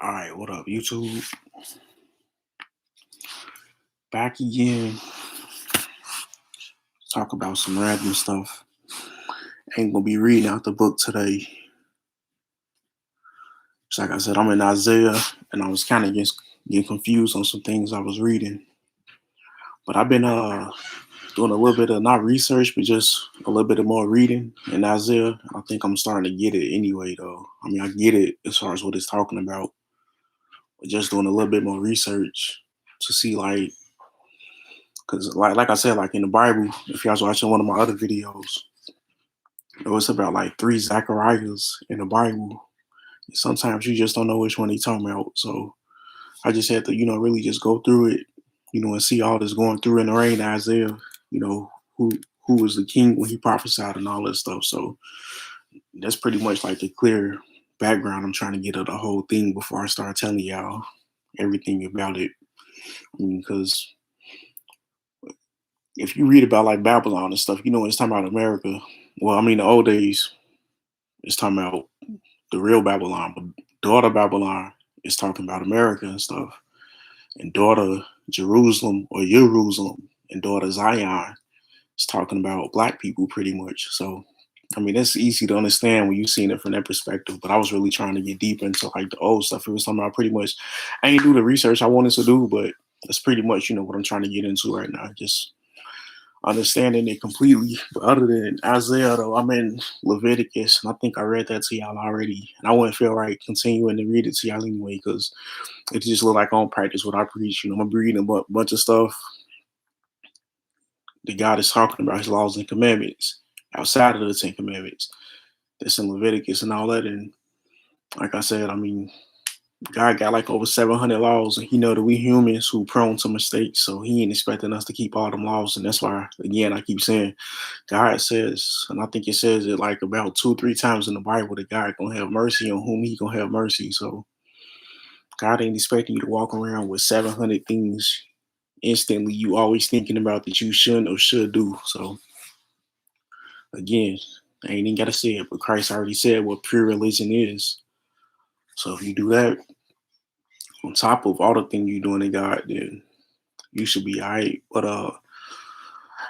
All right, what up, YouTube? Back again. Talk about some random stuff. Ain't gonna be reading out the book today. Just like I said, I'm in Isaiah, and I was kind of just getting confused on some things I was reading. But I've been doing a little bit of not research, but just a little bit of more reading in Isaiah. I think I'm starting to get it anyway, though. I mean, I get it as far as what it's talking about, but just doing a little bit more research to see because like I said, like in the Bible, if you guys watching one of my other videos, it's about like three Zacharias in the Bible. Sometimes you just don't know which one they talking about. So I just had to, really just go through it, and see all this going through in the reign of Isaiah, who who was the king when he prophesied and all that stuff. So that's pretty much like the clear background I'm trying to get of the whole thing before I start telling y'all everything about it. Because if you read about like Babylon and stuff, it's talking about America. Well, I mean, the old days, it's talking about the real Babylon, but daughter Babylon is talking about America and stuff. And daughter Jerusalem or Jerusalem and daughter Zion is talking about black people pretty much. So I mean that's easy to understand when you've seen it from that perspective. But I was really trying to get deep into like the old stuff. It was talking about pretty much I ain't do the research I wanted to do, but that's pretty much, what I'm trying to get into right now. Just understanding it completely. But other than Isaiah, though, I'm in Leviticus, and I think I read that to y'all already. And I wouldn't feel right continuing to read it to y'all anyway, because it just look like I don't practice what I preach. I'm reading a bunch of stuff that God is talking about, His laws and commandments outside of the Ten Commandments. That's in Leviticus and all that. And like I said, I mean, God got like over 700 laws, and He know that we humans who prone to mistakes, so He ain't expecting us to keep all them laws. And that's why, again, I keep saying, God says, and I think it says it like about 2 or 3 times in the Bible, that God gonna have mercy on whom He gonna have mercy. So God ain't expecting you to walk around with 700 things instantly you always thinking about that you shouldn't or should do. So again, I ain't even gotta say it, but Christ already said what pure religion is. So if you do that on top of all the things you doing in God, then you should be alright. But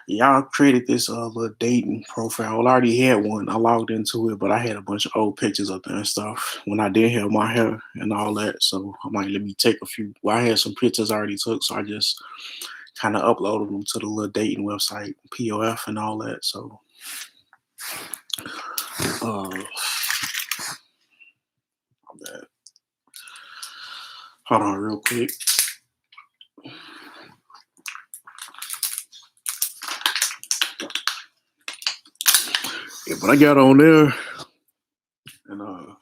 y'all created this little dating profile. Well, I already had one. I logged into it, but I had a bunch of old pictures up there and stuff when I did have my hair and all that. So I'm like, let me take a few. Well, I had some pictures I already took, so I just kind of uploaded them to the little dating website, POF and all that. So hold on real quick. Yeah, but I got on there, and I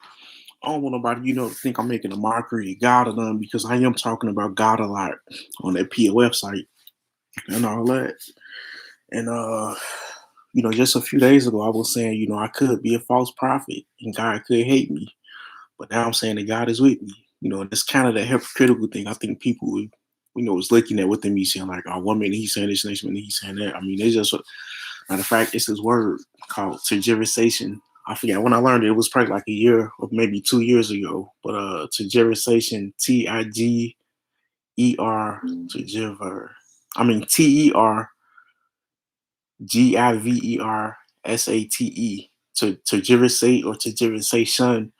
don't want nobody, to think I'm making a mockery of God or nothing, because I am talking about God a lot on that POF site and all that. And just a few days ago, I was saying, I could be a false prophet and God could hate me, but now I'm saying that God is with me. That's kind of the hypocritical thing. I think people, is looking at within me saying like, oh, 1 minute he's saying this, next minute he's saying that. I mean, it's just matter of fact, it's this word called tergiversation. I forget when I learned it. It was probably like a year or maybe 2 years ago. But tergiversation, Tiger, tergiver. I mean Tergiversate. Tergiversate or tergiversation.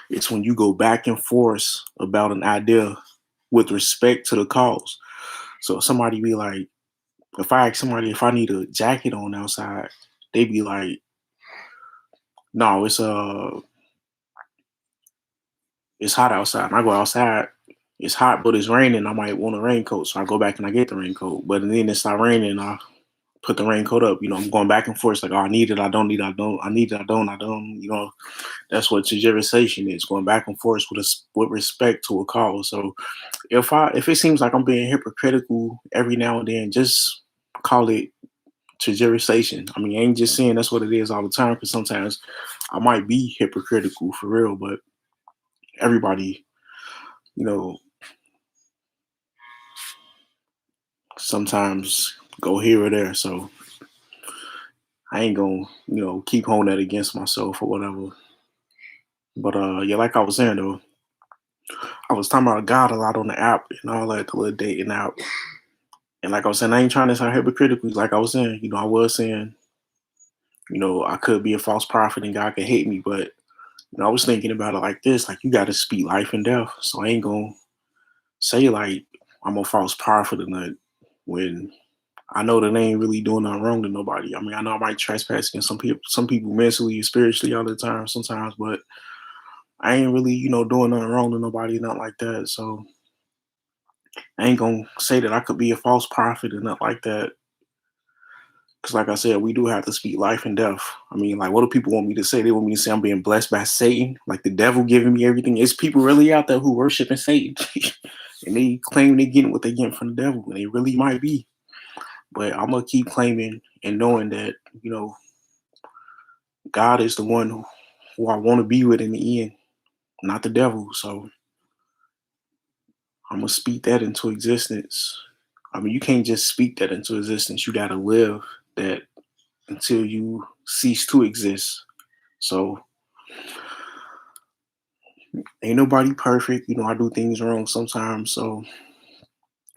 It's when you go back and forth about an idea with respect to the cause. So somebody be like, if I ask somebody if I need a jacket on outside, they be like, no, it's hot outside. And I go outside, it's hot, but it's raining. I might want a raincoat, so I go back and I get the raincoat. But then it start raining, I put the raincoat up. I'm going back and forth. It's like, oh, I need it, I don't need it, I don't, I need it, I don't, I don't. That's what tergiversation is, going back and forth with respect to a cause. So if it seems like I'm being hypocritical every now and then, just call it tergiversation. I mean, I ain't just saying that's what it is all the time, because sometimes I might be hypocritical for real, but everybody, you know, sometimes go here or there. So I ain't gonna, keep holding that against myself or whatever. But yeah, like I was saying though, I was talking about God a lot on the app and all that, the little dating app. And like I was saying, I ain't trying to sound hypocritical. Like I was saying, I was saying, I could be a false prophet and God could hate me, but I was thinking about it like this: like you got to speak life and death. So I ain't gonna say like I'm a false prophet or nothing when I know that they ain't really doing nothing wrong to nobody. I mean, I know I might trespass against some people mentally and spiritually all the time sometimes, but I ain't really, doing nothing wrong to nobody, not like that. So I ain't gonna say that I could be a false prophet and not like that. Cause like I said, we do have to speak life and death. I mean, like, what do people want me to say? They want me to say I'm being blessed by Satan, like the devil giving me everything. It's people really out there who worshiping Satan, and they claim they getting what they getting from the devil, and they really might be. But I'm gonna keep claiming and knowing that God is the one who I want to be with in the end, not the devil. So I'm gonna speak that into existence. I mean, you can't just speak that into existence. You gotta live that until you cease to exist. So ain't nobody perfect. I do things wrong sometimes. So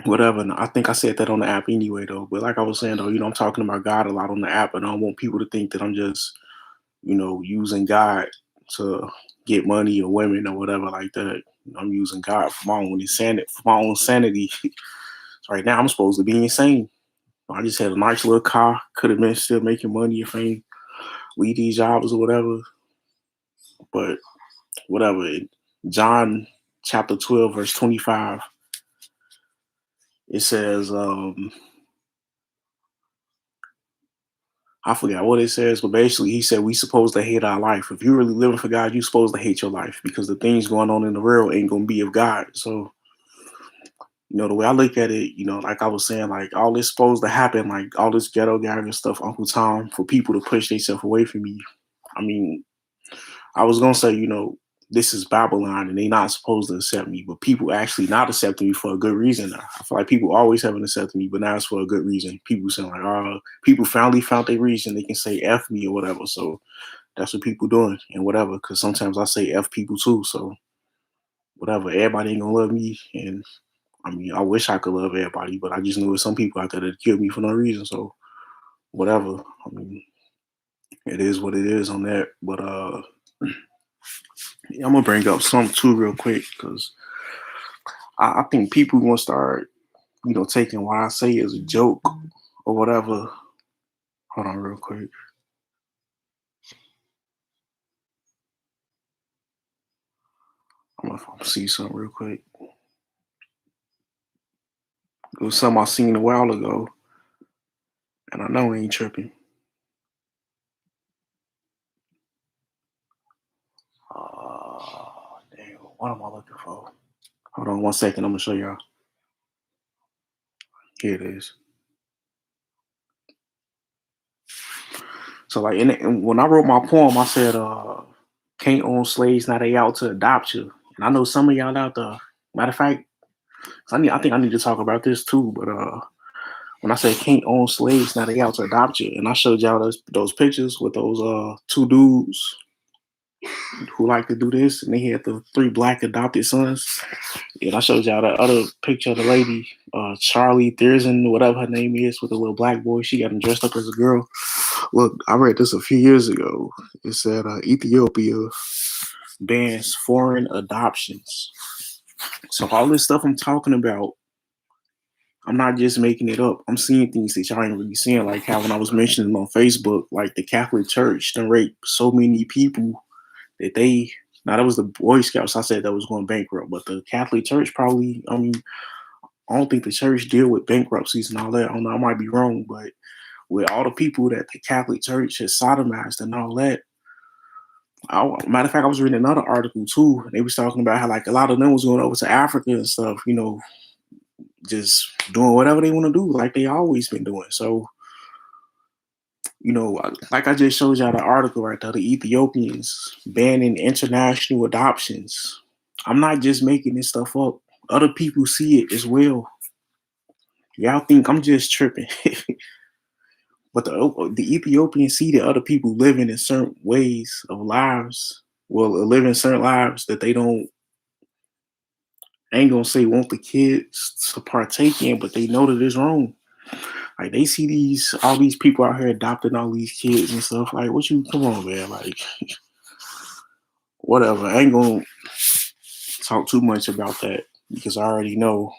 whatever. And I think I said that on the app anyway, though. But like I was saying, though, I'm talking about God a lot on the app, and I don't want people to think that I'm just, using God to get money or women or whatever like that. I'm using God for my own insanity. For my own sanity. So right now, I'm supposed to be insane. I just had a nice little car. Could have been still making money if I ain't leave these jobs or whatever. But whatever. John chapter 12, verse 25, it says, I forgot what it says, but basically he said we supposed to hate our life. If you're really living for God, you're supposed to hate your life because the things going on in the world ain't gonna be of God. So, the way I look at it, like I was saying, like all this supposed to happen, like all this ghetto gathering stuff, Uncle Tom, for people to push themselves away from me. I mean, I was gonna say, this is Babylon and they not supposed to accept me, but people actually not accepting me for a good reason. I feel like people always haven't accepted me, but now it's for a good reason. People saying like, oh, people finally found their reason they can say F me or whatever. So that's what people doing and whatever. Because sometimes I say F people too. So whatever, everybody ain't gonna love me. And I mean, I wish I could love everybody, but I just know there's some people out there that kill me for no reason. So whatever. I mean, it is what it is on that. But I'm gonna bring up something too real quick because I think people gonna start, taking what I say as a joke or whatever. Hold on real quick. I'm gonna see something real quick. It was something I seen a while ago, and I know I ain't tripping. Damn, what am I looking for? Hold on 1 second. I'm gonna show y'all. Here it is. So like, when I wrote my poem, I said, "Can't own slaves now they out to adopt you." And I know some of y'all out there. Matter of fact, I think I need to talk about this too. But when I said can't own slaves, now they out to adopt you. And I showed y'all those pictures with those two dudes who like to do this, and they had the three black adopted sons. And I showed y'all that other picture of the lady, Charlie Thurston, whatever her name is, with the little black boy. She got him dressed up as a girl. Look, I read this a few years ago. It said Ethiopia bans foreign adoptions. So all this stuff I'm talking about, I'm not just making it up. I'm seeing things that y'all ain't really seeing, like how when I was mentioning on Facebook, like the Catholic Church done raped so many people that they, now that was the Boy Scouts I said that was going bankrupt, but the Catholic Church probably, I mean, I don't think the church deal with bankruptcies and all that. I don't know, I might be wrong, but with all the people that the Catholic Church has sodomized and all that, matter of fact, I was reading another article too. And they was talking about how like a lot of them was going over to Africa and stuff, just doing whatever they want to do, like they always been doing. So, like I just showed y'all the article right there, the Ethiopians banning international adoptions. I'm not just making this stuff up. Other people see it as well. Y'all think I'm just tripping. But the Ethiopians see that other people living in certain ways of lives, living certain lives that they don't I ain't gonna say want the kids to partake in, but they know that it's wrong. Like they see these all these people out here adopting all these kids and stuff. Like, what you come on, man? Like, whatever. I ain't gonna talk too much about that because I already know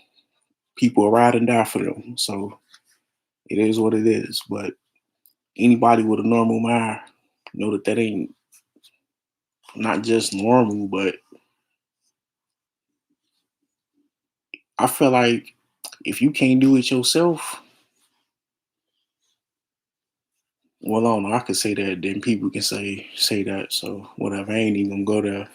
people are ride and die for them. So it is what it is. But anybody with a normal mind know that that ain't not just normal, but I feel like if you can't do it yourself, well, I don't know. I could say that, then people can say that. So whatever, I ain't even gonna go there.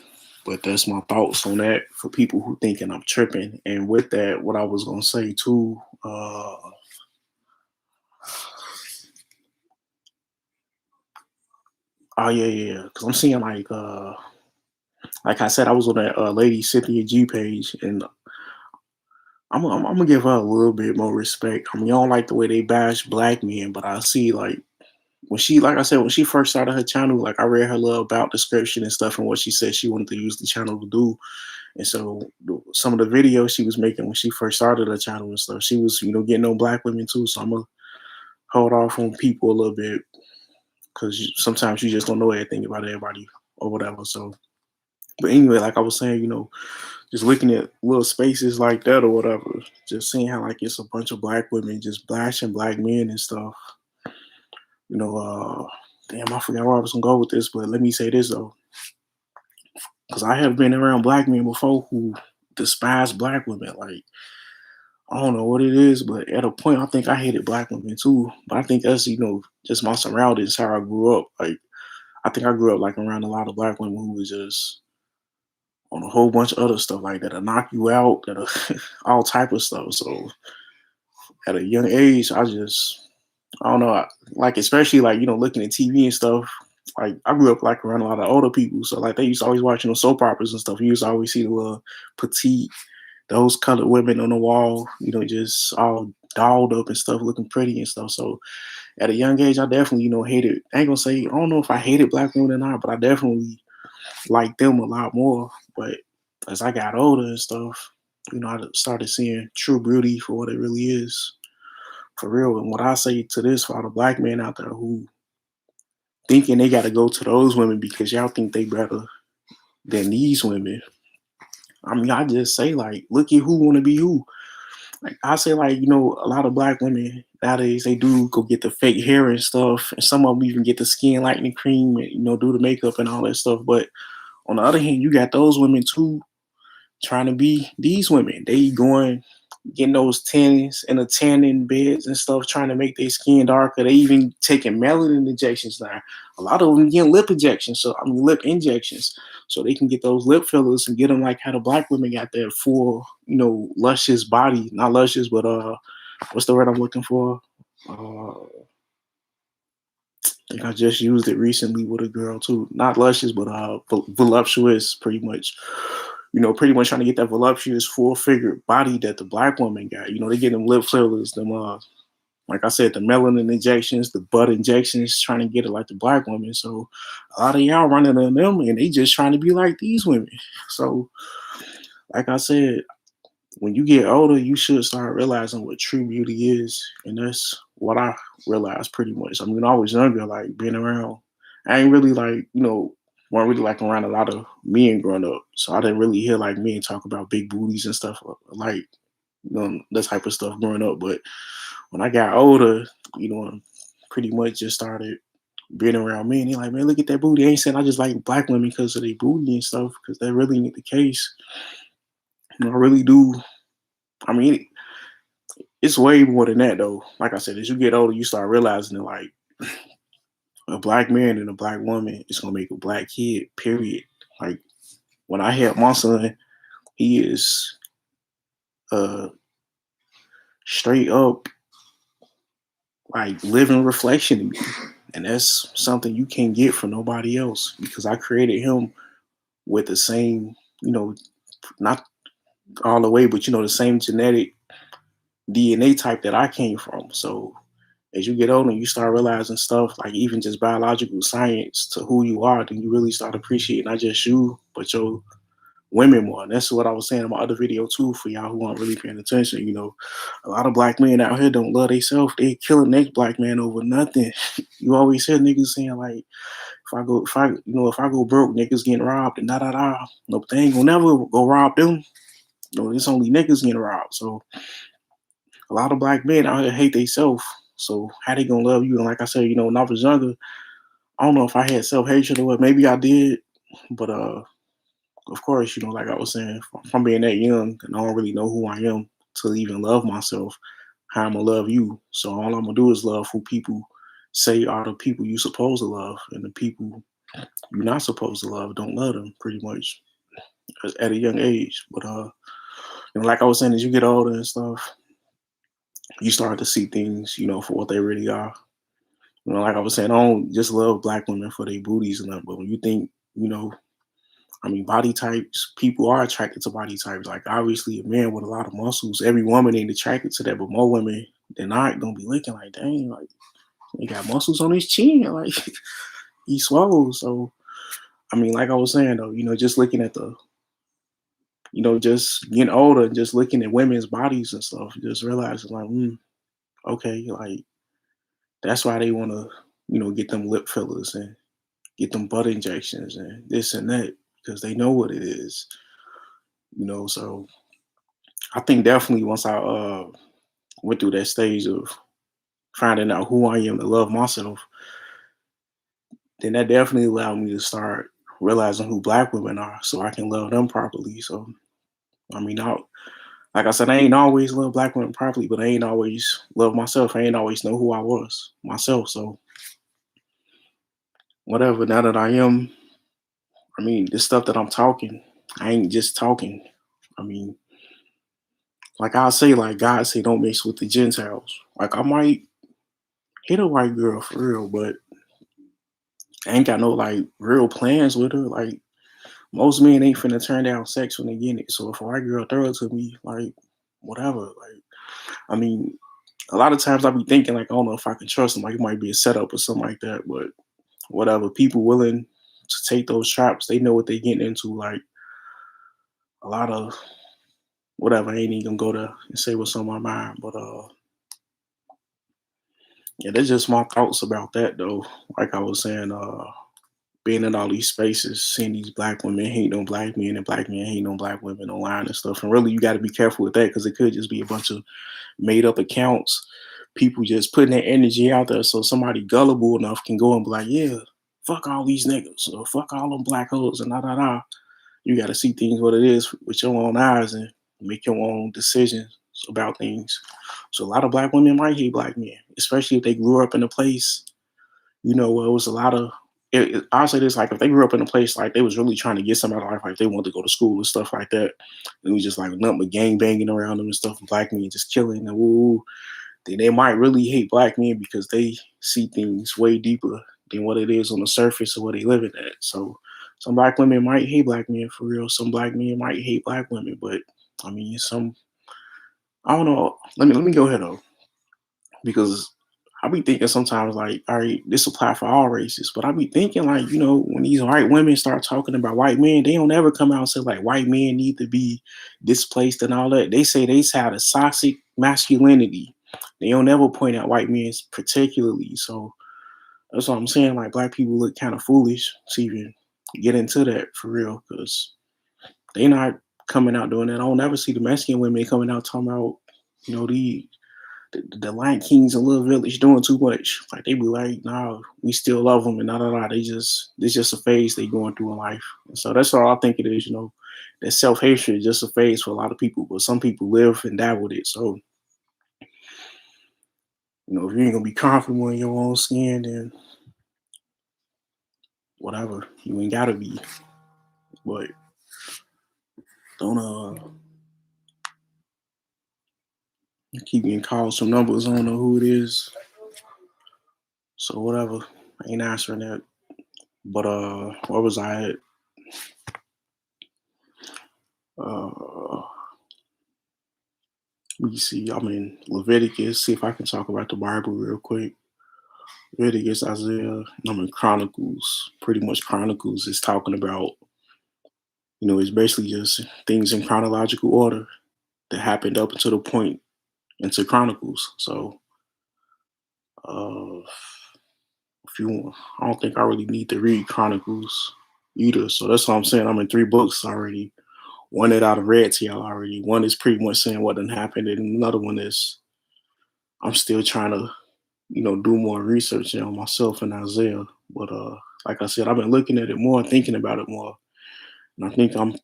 But that's my thoughts on that for people who thinking I'm tripping. And with that, what I was gonna say too. Oh yeah, yeah, yeah. Because I'm seeing like I said, I was on that lady Cynthia G page, and I'm gonna give her a little bit more respect. I mean, I don't like the way they bash black men, but I see like when she, like I said, when she first started her channel, like I read her little about description and stuff, and what she said she wanted to use the channel to do. And so some of the videos she was making when she first started her channel and stuff, she was getting on black women too. So I'm gonna hold off on people a little bit because sometimes you just don't know everything about everybody or whatever. So, but anyway, like I was saying, just looking at little spaces like that or whatever, just seeing how like it's a bunch of black women just bashing black men and stuff. You know, damn, I forgot where I was gonna go with this, but let me say this though, because I have been around black men before who despise black women. Like I don't know what it is, but at a point I think I hated black women too. But I think that's just my surroundings, how I grew up. Like I think I grew up like around a lot of black women who was just on a whole bunch of other stuff like that'll knock you out, that'll all type of stuff. So at a young age, I don't know, like especially like looking at TV and stuff. Like I grew up like around a lot of older people, so like they used to always watch soap operas and stuff. You used to always see the little petite, those colored women on the wall, just all dolled up and stuff, looking pretty and stuff. So at a young age, I definitely hated. I ain't gonna say I don't know if I hated black women or not, but I definitely liked them a lot more. But as I got older and stuff, I started seeing true beauty for what it really is, for real. And what I say to this for all the black men out there who thinking they got to go to those women because y'all think they better than these women. I mean, I just say like, look at who want to be who. Like I say, like a lot of black women nowadays they do go get the fake hair and stuff, and some of them even get the skin lightening cream and do the makeup and all that stuff. But on the other hand, you got those women too trying to be these women. They going getting those tannins and the tanning beds and stuff, trying to make their skin darker. They even taking melanin injections now. A lot of them getting lip injections, so I mean lip injections, so they can get those lip fillers and get them like how the black women got that full, luscious body. Not luscious, but what's the word I'm looking for? I think I just used it recently with a girl too. Not luscious, but voluptuous, pretty much. Pretty much trying to get that voluptuous, full figured body that the black woman got. They get them lip fillers, them like I said, the melanin injections, the butt injections, trying to get it like the black woman. So a lot of y'all running on them, and they just trying to be like these women. So, like I said, when you get older, you should start realizing what true beauty is, and that's what I realized pretty much. I mean, when I was younger, like being around, I ain't really like weren't really like around a lot of men growing up, so I didn't really hear like men talk about big booties and stuff like that type of stuff growing up. But when I got older, pretty much just started being around men. They like, man, look at that booty. I ain't saying I just like black women because of their booty and stuff, because that really ain't the case. I really do. I mean, it's way more than that though. Like I said, as you get older, you start realizing that like a black man and a black woman is gonna make a black kid. Period. Like when I had my son, he is uh straight up like living reflection of me, and that's something you can't get from nobody else because I created him with the same, not all the way, but the same genetic DNA type that I came from. So as you get older, you start realizing stuff like even just biological science to who you are. Then you really start appreciating not just you, but your women more. And that's what I was saying in my other video too, for y'all who aren't really paying attention. A lot of black men out here don't love themselves. They killing next black man over nothing. You always hear niggas saying like, if I go broke, niggas getting robbed and da da da. No, but they ain't gonna never go rob them. It's only niggas getting robbed. So a lot of black men out here hate themselves. So how they gonna love you? And like I said, when I was younger, I don't know if I had self hatred or what. Maybe I did, but of course, like I was saying, from being that young and I don't really know who I am to even love myself, how I'm gonna love you. So all I'm gonna do is love who people say are the people you supposed to love, and the people you're not supposed to love, don't love them pretty much at a young age. But like I was saying, as you get older and stuff, you start to see things, for what they really are. Like I was saying, I don't just love black women for their booties and that, but when you think, body types, people are attracted to body types. Like obviously a man with a lot of muscles, every woman ain't attracted to that, but more women than not gonna be looking like, dang, like he got muscles on his chin, like he swole. So like I was saying though, just looking at just getting older and just looking at women's bodies and stuff, just realizing like, okay, like that's why they wanna, get them lip fillers and get them butt injections and this and that, because they know what it is. So I think definitely once I went through that stage of finding out who I am to love myself, then that definitely allowed me to start realizing who black women are so I can love them properly. So I like I said, I ain't always love black women properly, but I ain't always love myself. I ain't always know who I was myself. So whatever, now that I am, this stuff that I'm talking, I ain't just talking. I mean, like I say, like God say, don't mix with the Gentiles. Like I might hit a white girl for real, but I ain't got no like real plans with her. Like most men ain't finna turn down sex when they get it. So if a white girl throw it to me, like whatever. Like I mean, a lot of times I be thinking like I don't know if I can trust them. Like it might be a setup or something like that. But whatever. People willing to take those traps, they know what they getting into. Like a lot of whatever. I ain't even gonna go there and say what's on my mind. But yeah, that's just my thoughts about that though. Like I was saying, being in all these spaces, seeing these black women hate on black men and black men hate on black women online and stuff. And really, you got to be careful with that because it could just be a bunch of made up accounts, people just putting their energy out there so somebody gullible enough can go and be like, yeah, fuck all these niggas or fuck all them black hoes and da da da. You got to see things what it is with your own eyes and make your own decisions about things. So a lot of black women might hate black men, especially if they grew up in a place, where it was a lot of. I'll say this: like if they grew up in a place like they was really trying to get somebody out of life, like they wanted to go to school and stuff like that, and it was just like nothing but gang banging around them and stuff, and black men just killing and woo, then they might really hate black men because they see things way deeper than what it is on the surface of what they living at. So some black women might hate black men for real. Some black men might hate black women, but some I don't know. Let me go ahead though, because I be thinking sometimes like, all right, this apply for all races, but I be thinking like, when these white women start talking about white men, they don't ever come out and say like white men need to be displaced and all that. They say they have a toxic masculinity. They don't ever point out white men particularly. So that's what I'm saying. Like black people look kind of foolish to even get into that for real, because they not coming out doing that. I don't ever see the Mexican women coming out talking about, the Lion Kings and Little Village doing too much. Like they be like, nah, we still love them and da da da. It's just a phase they going through in life. And so that's all I think it is. That self hatred is just a phase for a lot of people, but some people live and die with it. So if you ain't gonna be comfortable in your own skin, then whatever, you ain't gotta be. But don't keep getting calls from numbers. I don't know who it is. So whatever, I ain't answering that. But where was I at? Uh, Let me see. I'm in Leviticus. See if I can talk about the Bible real quick. Leviticus, Isaiah. I'm in Chronicles. Pretty much Chronicles is talking about It's basically just things in chronological order that happened up until the point into Chronicles. So, uh, if you want, I don't think I really need to read Chronicles either. So that's what I'm saying. I'm in three books already. One that I've read to y'all already. One is pretty much saying what done happened, and another one is I'm still trying to, do more research on myself and Isaiah. But like I said, I've been looking at it more, thinking about it more, and I think I'm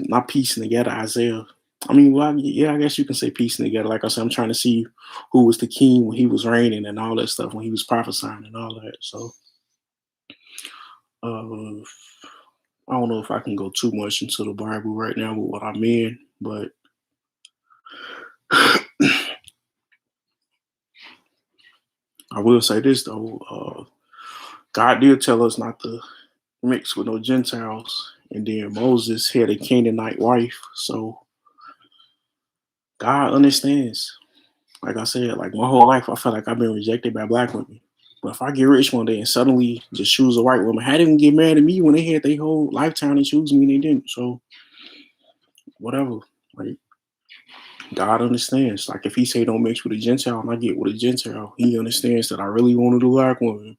not piecing together Isaiah. I mean, well, yeah, I guess you can say piecing together. Like I said, I'm trying to see who was the king when he was reigning and all that stuff, when he was prophesying and all that. So, uh, I don't know if I can go too much into the Bible right now with what I'm in, but I will say this though: God did tell us not to mix with no Gentiles, and then Moses had a Canaanite wife, so God understands. Like I said, like my whole life, I felt like I've been rejected by black women. But if I get rich one day and suddenly just choose a white woman, how they even get mad at me when they had their whole lifetime to choose me and they didn't? So whatever. Like God understands. Like if he say don't mix with a Gentile and I get with a Gentile, he understands that I really wanted a black woman.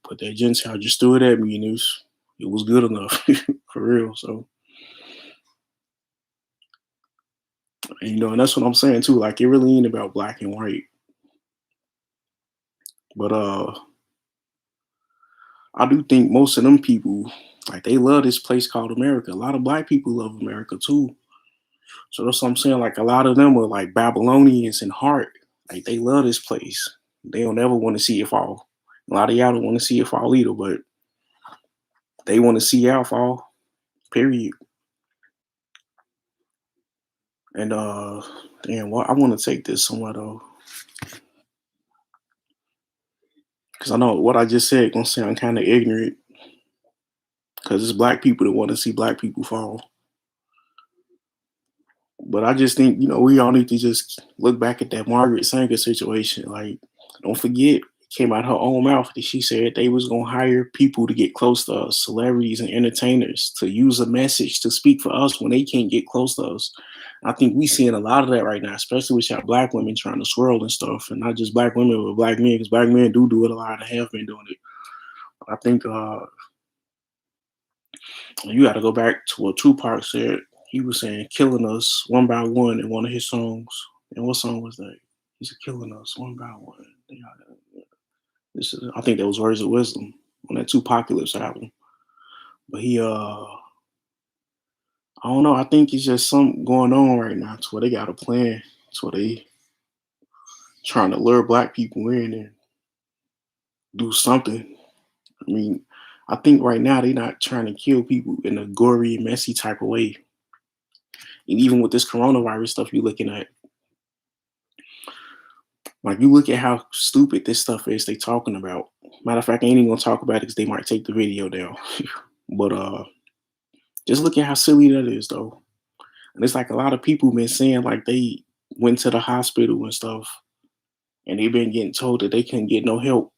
But that Gentile just threw it at me and it was good enough for real. So and that's what I'm saying too. Like it really ain't about black and white. But I do think most of them people, like they love this place called America. A lot of black people love America too. So that's what I'm saying. Like a lot of them are like Babylonians in heart. Like they love this place. They don't ever want to see it fall. A lot of y'all don't want to see it fall either, but they want to see y'all fall. Period. And damn, well, I want to take this somewhere though, because I know what I just said gonna sound kind of ignorant. Because it's black people that want to see black people fall. But I just think, we all need to just look back at that Margaret Sanger situation. Like, don't forget, it came out her own mouth that she said they was gonna hire people to get close to us, celebrities and entertainers, to use a message to speak for us when they can't get close to us. I think we seeing a lot of that right now, especially with y'all black women trying to swirl and stuff, and not just black women, but black men, because black men do it a lot and have been doing it. I think you got to go back to what Tupac said. He was saying "killing us one by one" in one of his songs. And what song was that? He said "killing us one by one." I think that was Words of Wisdom on that Tupacalypse album. But I don't know. I think it's just something going on right now. To where they got a plan. To where they trying to lure black people in and do something. I mean, I think right now they're not trying to kill people in a gory, messy type of way. And even with this coronavirus stuff you're looking at, like you look at how stupid this stuff is they talking about. Matter of fact, I ain't even gonna talk about it because they might take the video down. But just look at how silly that is though. And it's like a lot of people been saying like they went to the hospital and stuff and they've been getting told that they couldn't get no help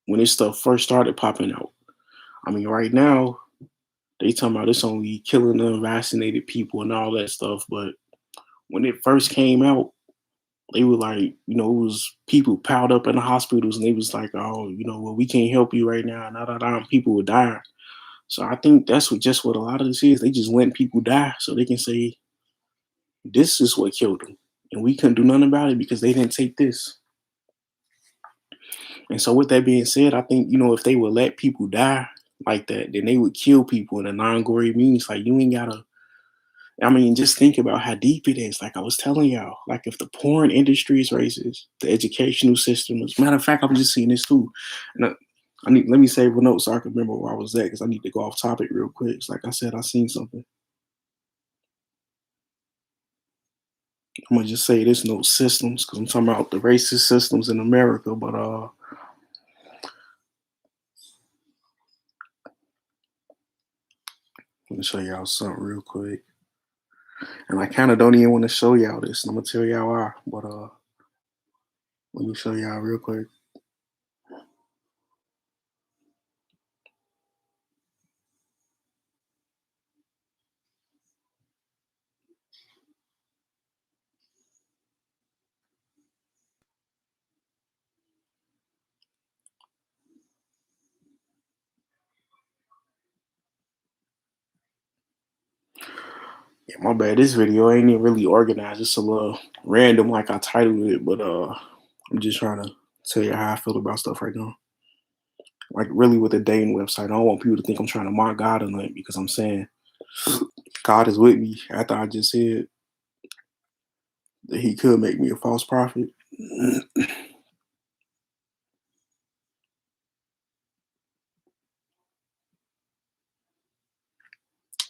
when this stuff first started popping out. I mean, right now they talking about it's only killing unvaccinated people and all that stuff, but when it first came out, they were like, it was people piled up in the hospitals and they was like, oh, well, we can't help you right now. And people were dying. So I think that's what a lot of this is. They just letting people die so they can say, this is what killed them. And we couldn't do nothing about it because they didn't take this. And so with that being said, I think, if they would let people die like that, then they would kill people in a non-gory means. Like you ain't gotta just think about how deep it is. Like I was telling y'all, like if the porn industry is racist, the educational system is. Matter of fact, I'm just seeing this too. And let me save a note so I can remember where I was at because I need to go off topic real quick. It's like I said, I seen something. I'm gonna just say this note systems because I'm talking about the racist systems in America. But let me show y'all something real quick. And I kind of don't even want to show y'all this. And I'm gonna tell y'all why. But let me show y'all real quick. Yeah, my bad. This video ain't even really organized. It's a little random, like I titled it, but I'm just trying to tell you how I feel about stuff right now. Like really with the dating website, I don't want people to think I'm trying to mock God or nothing because I'm saying God is with me after I just said that He could make me a false prophet.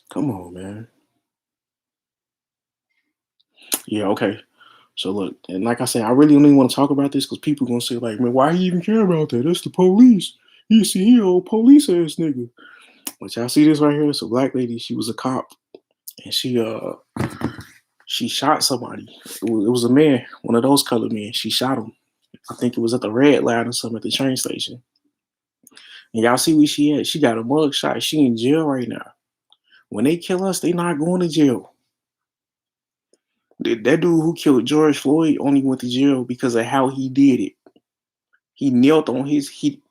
Come on, man. Yeah, okay. So look, and like I said, I really don't even want to talk about this because people gonna say like, man, why he even care about that? That's the police. You see, he old police ass nigga. But y'all see this right here? It's a black lady. She was a cop, and she shot somebody. It was a man, one of those colored men. She shot him. I think it was at the red line or something at the train station. And y'all see where she at? She got a mug shot. She in jail right now. When they kill us, they not going to jail. That dude who killed George Floyd only went to jail because of how he did it. He knelt on his he.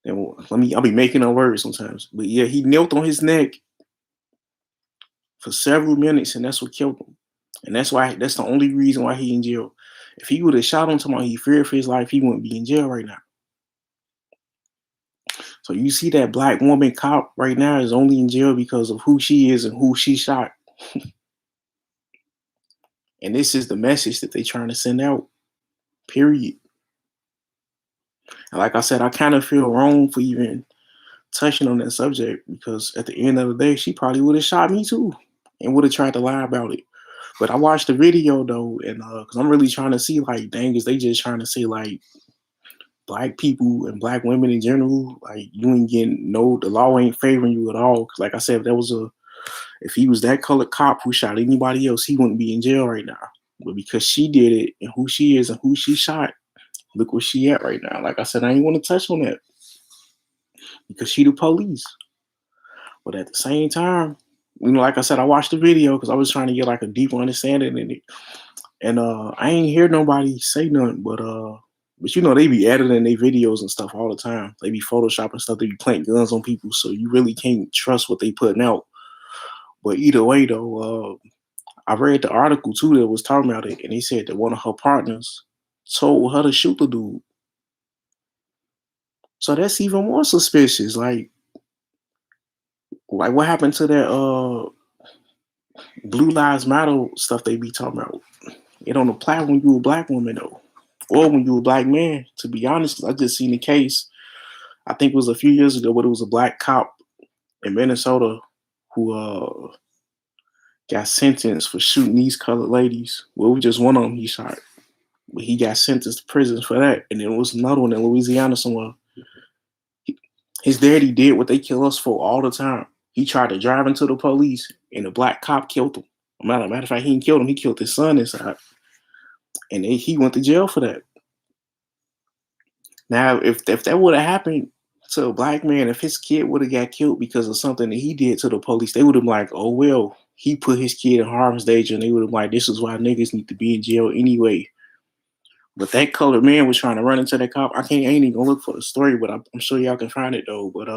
I'll be making up words sometimes, but yeah, he knelt on his neck for several minutes, and that's what killed him. And that's the only reason why he in jail. If he would have shot him, tomorrow he feared for his life, he wouldn't be in jail right now. So you see that black woman cop right now is only in jail because of who she is and who she shot. And this is the message that they're trying to send out. Period. And like I said, I kind of feel wrong for even touching on that subject because at the end of the day, she probably would have shot me too and would have tried to lie about it. But I watched the video though, and because I'm really trying to see like, dang, is they just trying to say like black people and black women in general, like you ain't getting the law ain't favoring you at all. Because like I said, if he was that colored cop who shot anybody else, he wouldn't be in jail right now. But because she did it and who she is and who she shot, look where she at right now. Like I said, I ain't want to touch on that because she the police. But at the same time, like I said, I watched the video because I was trying to get like a deeper understanding in it. And I ain't hear nobody say nothing, but they be editing their videos and stuff all the time. They be photoshopping stuff, they be planting guns on people, so you really can't trust what they putting out. But either way though, I read the article too that was talking about it, and he said that one of her partners told her to shoot the dude. So that's even more suspicious. Like what happened to that Blue Lives Matter stuff they be talking about? It don't apply when you a black woman though, or when you a black man. To be honest, I just seen the case. I think it was a few years ago, but it was a black cop in Minnesota who got sentenced for shooting these colored ladies. Well, we just one of them he shot, but he got sentenced to prison for that. And then there was another one in Louisiana somewhere. His daddy did what they kill us for all the time. He tried to drive into the police, and the black cop killed him. Matter of fact, he didn't kill him. He killed his son inside, and he went to jail for that. Now, if that would have happened to a black man, if his kid would have got killed because of something that he did to the police, they would have been like, oh well, he put his kid in harm's danger, and they would have been like, this is why niggas need to be in jail anyway. But that colored man was trying to run into that cop. I ain't even gonna look for the story, but I'm sure y'all can find it though. But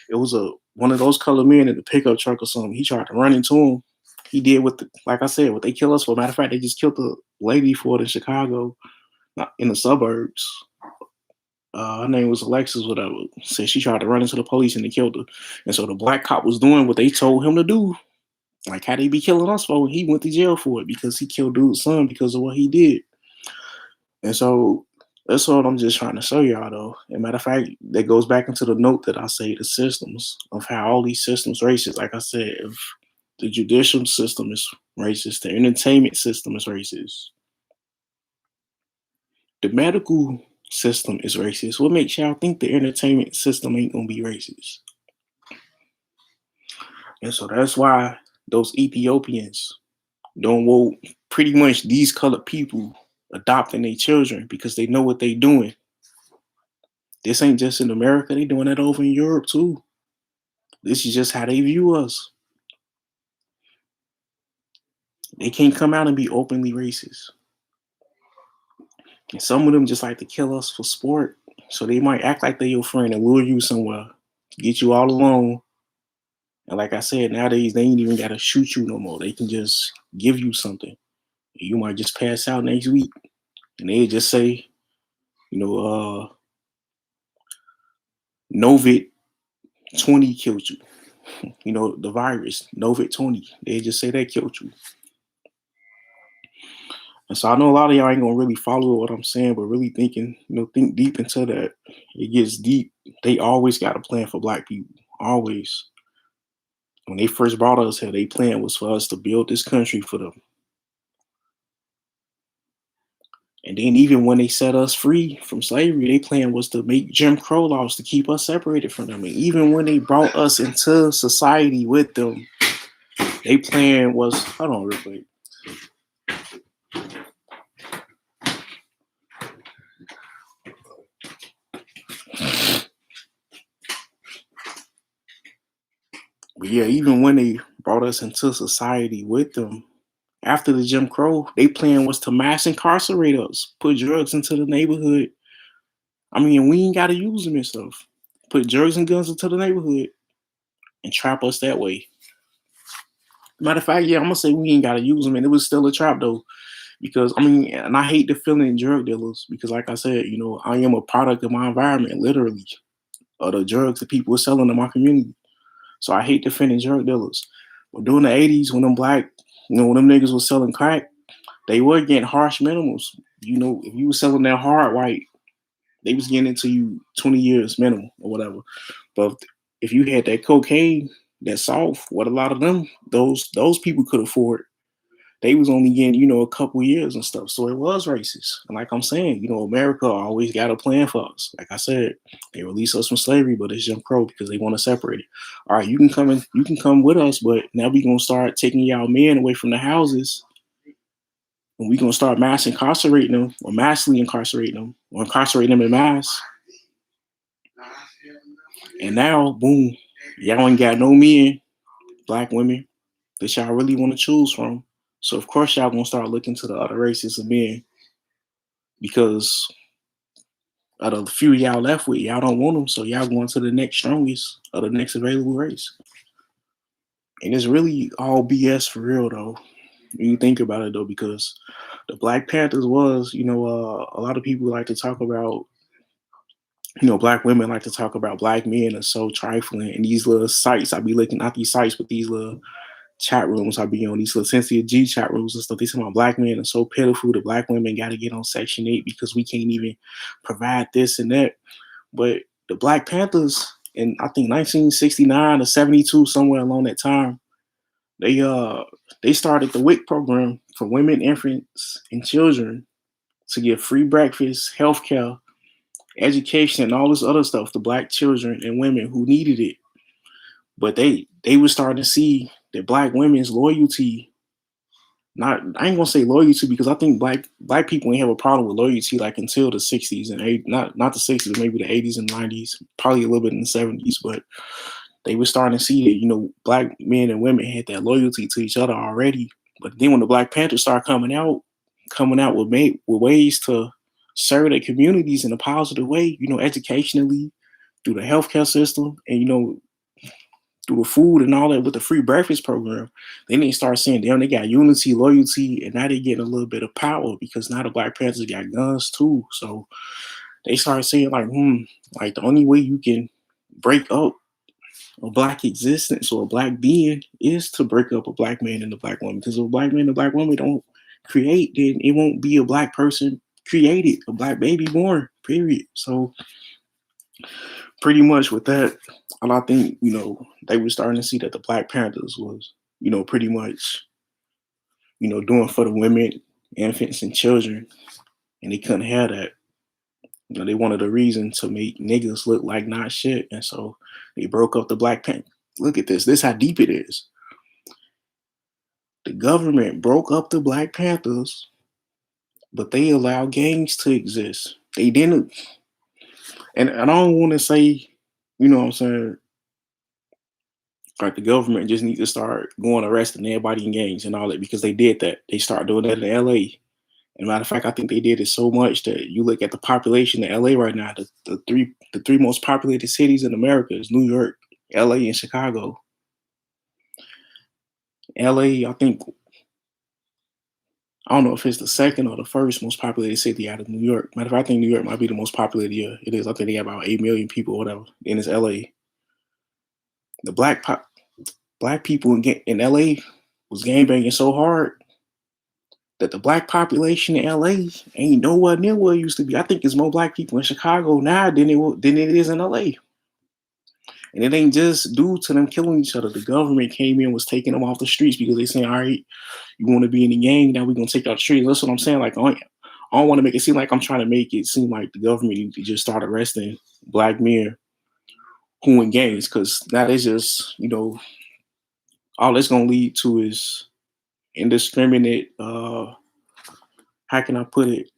it was one of those colored men in the pickup truck or something. He tried to run into him. He did like I said, what they kill us for. Matter of fact, they just killed the lady for it in Chicago, not in the suburbs. Her name was Alexis, whatever. Said she tried to run into the police and they killed her. And so the black cop was doing what they told him to do. Like how they be killing us for. He went to jail for it because he killed dude's son because of what he did. And so that's what I'm just trying to show y'all though. As a matter of fact, that goes back into the note that I say the systems of how all these systems racist. Like I said, if the judicial system is racist, the entertainment system is racist, the medical system is racist. What makes y'all think the entertainment system ain't gonna be racist? And so that's why those Ethiopians don't want pretty much these colored people adopting their children because they know what they doing. This ain't just in America, they doing that over in Europe too. This is just how they view us. They can't come out and be openly racist. And some of them just like to kill us for sport. So they might act like they're your friend and lure you somewhere, get you all alone, And like I said, nowadays they ain't even gotta shoot you no more. They can just give you something. You might just pass out next week, and they just say, you know, Novid 20 killed you. You know, the virus, Novid 20. They just say that killed you. And so I know a lot of y'all ain't gonna really follow what I'm saying, but really thinking, think deep into that. It gets deep. They always got a plan for black people. Always. When they first brought us here, their plan was for us to build this country for them. And then even when they set us free from slavery, their plan was to make Jim Crow laws to keep us separated from them. And even when they brought us into society with them, their plan was, hold on real quick. But yeah, even when they brought us into society with them, after the Jim Crow, their plan was to mass incarcerate us, put drugs into the neighborhood. I mean, we ain't got to use them and stuff. Put drugs and guns into the neighborhood and trap us that way. Matter of fact, yeah, I'm gonna say we ain't got to use them, and it was still a trap though, because I mean, and I hate defending drug dealers because, like I said, I am a product of my environment, literally, of the drugs that people are selling in my community. So I hate defending drug dealers. But during the '80s, when them when them niggas was selling crack, they were getting harsh minimums. If you were selling that hard white, they was getting into you 20 years minimum or whatever. But if you had that cocaine, that soft, what a lot of them, those people could afford, they was only getting, a couple years and stuff. So it was racist. And like I'm saying, America always got a plan for us. Like I said, they release us from slavery, but it's Jim Crow because they want to separate it. All right, you can come with us, but now we gonna start taking y'all men away from the houses. And we gonna start mass incarcerating them, or massively incarcerating them, or incarcerating them in mass. And now, boom, y'all ain't got no men, black women, that y'all really want to choose from. So of course y'all gonna start looking to the other races of men because out of the few y'all left with, y'all don't want them. So y'all going to the next strongest or the next available race. And it's really all BS for real though. When you think about it though, because the Black Panthers was, a lot of people like to talk about, black women like to talk about black men are so trifling. And these little sites, I be looking at these sites with these little chat rooms. I be on these Latencia G chat rooms and stuff. They say my black men are so pitiful. The black women got to get on Section 8 because we can't even provide this and that. But the Black Panthers in, I think, 1969 or 72, somewhere along that time, they started the WIC program for women, infants, and children to give free breakfast, health care, education, and all this other stuff to black children and women who needed it. But they were starting to see that black women's loyalty, not, I ain't gonna say loyalty because I think black people ain't have a problem with loyalty like until the 60s and 80s, not the 60s, maybe the 80s and 90s, probably a little bit in the 70s, but they were starting to see that, black men and women had that loyalty to each other already. But then when the Black Panthers started coming out with ways to serve their communities in a positive way, educationally, through the healthcare system, and through the food and all that with the free breakfast program, then they start saying, damn, they got unity, loyalty, and now they getting a little bit of power because now the Black Panthers got guns too. So they started saying like the only way you can break up a black existence or a black being is to break up a black man and a black woman. Because if a black man and a black woman don't create, then it won't be a black person created, a black baby born, period. So pretty much with that, and I think, they were starting to see that the Black Panthers was, pretty much, doing for the women, infants, and children. And they couldn't have that. They wanted a reason to make niggas look like not shit. And so they broke up the Black Panther. Look at this. This is how deep it is. The government broke up the Black Panthers, but they allowed gangs to exist. They didn't. And I don't want to say, what I'm saying, like the government just need to start going arresting everybody in gangs and all that because they did that. They started doing that in LA. And matter of fact, I think they did it so much that you look at the population in LA right now, the three most populated cities in America is New York, LA, and Chicago. LA, I think, I don't know if it's the second or the first most populated city out of New York. Matter of fact, I think New York might be the most populated. Yeah, it is. I think they have about 8 million people or whatever. And it's LA. The black people in LA was gang banging so hard that the black population in LA ain't nowhere near where it used to be. I think there's more black people in Chicago now than it is in LA. And it ain't just due to them killing each other. The government came in, was taking them off the streets because they saying, all right, you want to be in the gang, now we're gonna take out the streets. That's what I'm saying. Like I don't want to make it seem like I'm trying to make it seem like the government need to just start arresting black men who in gangs, because that is just, all it's gonna lead to is indiscriminate how can I put it?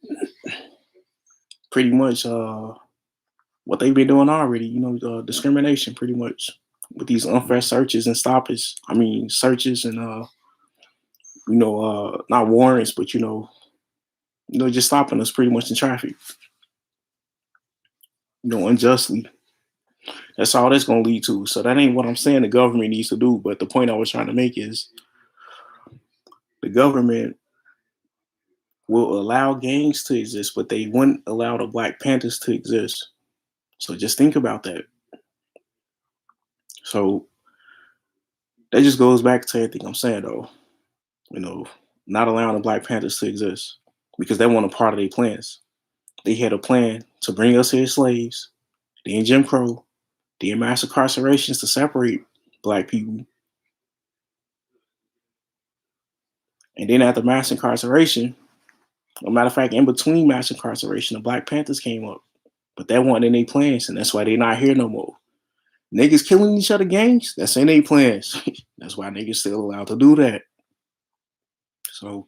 Pretty much what they've been doing already, discrimination pretty much with these unfair searches and stoppage. I mean searches and not warrants, but just stopping us pretty much in traffic, unjustly. That's all that's gonna lead to. So that ain't what I'm saying the government needs to do. But the point I was trying to make is the government will allow gangs to exist, but they wouldn't allow the Black Panthers to exist. So just think about that. So that just goes back to everything I'm saying though. You know, not allowing the Black Panthers to exist because they weren't a part of their plans. They had a plan to bring us here as slaves, then Jim Crow, then mass incarcerations to separate Black people. And then after mass incarceration, as a matter of fact, in between mass incarceration, the Black Panthers came up. But that wasn't in their plans, and that's why they're not here no more. Niggas killing each other gangs, that's in their plans. That's why niggas still allowed to do that. So,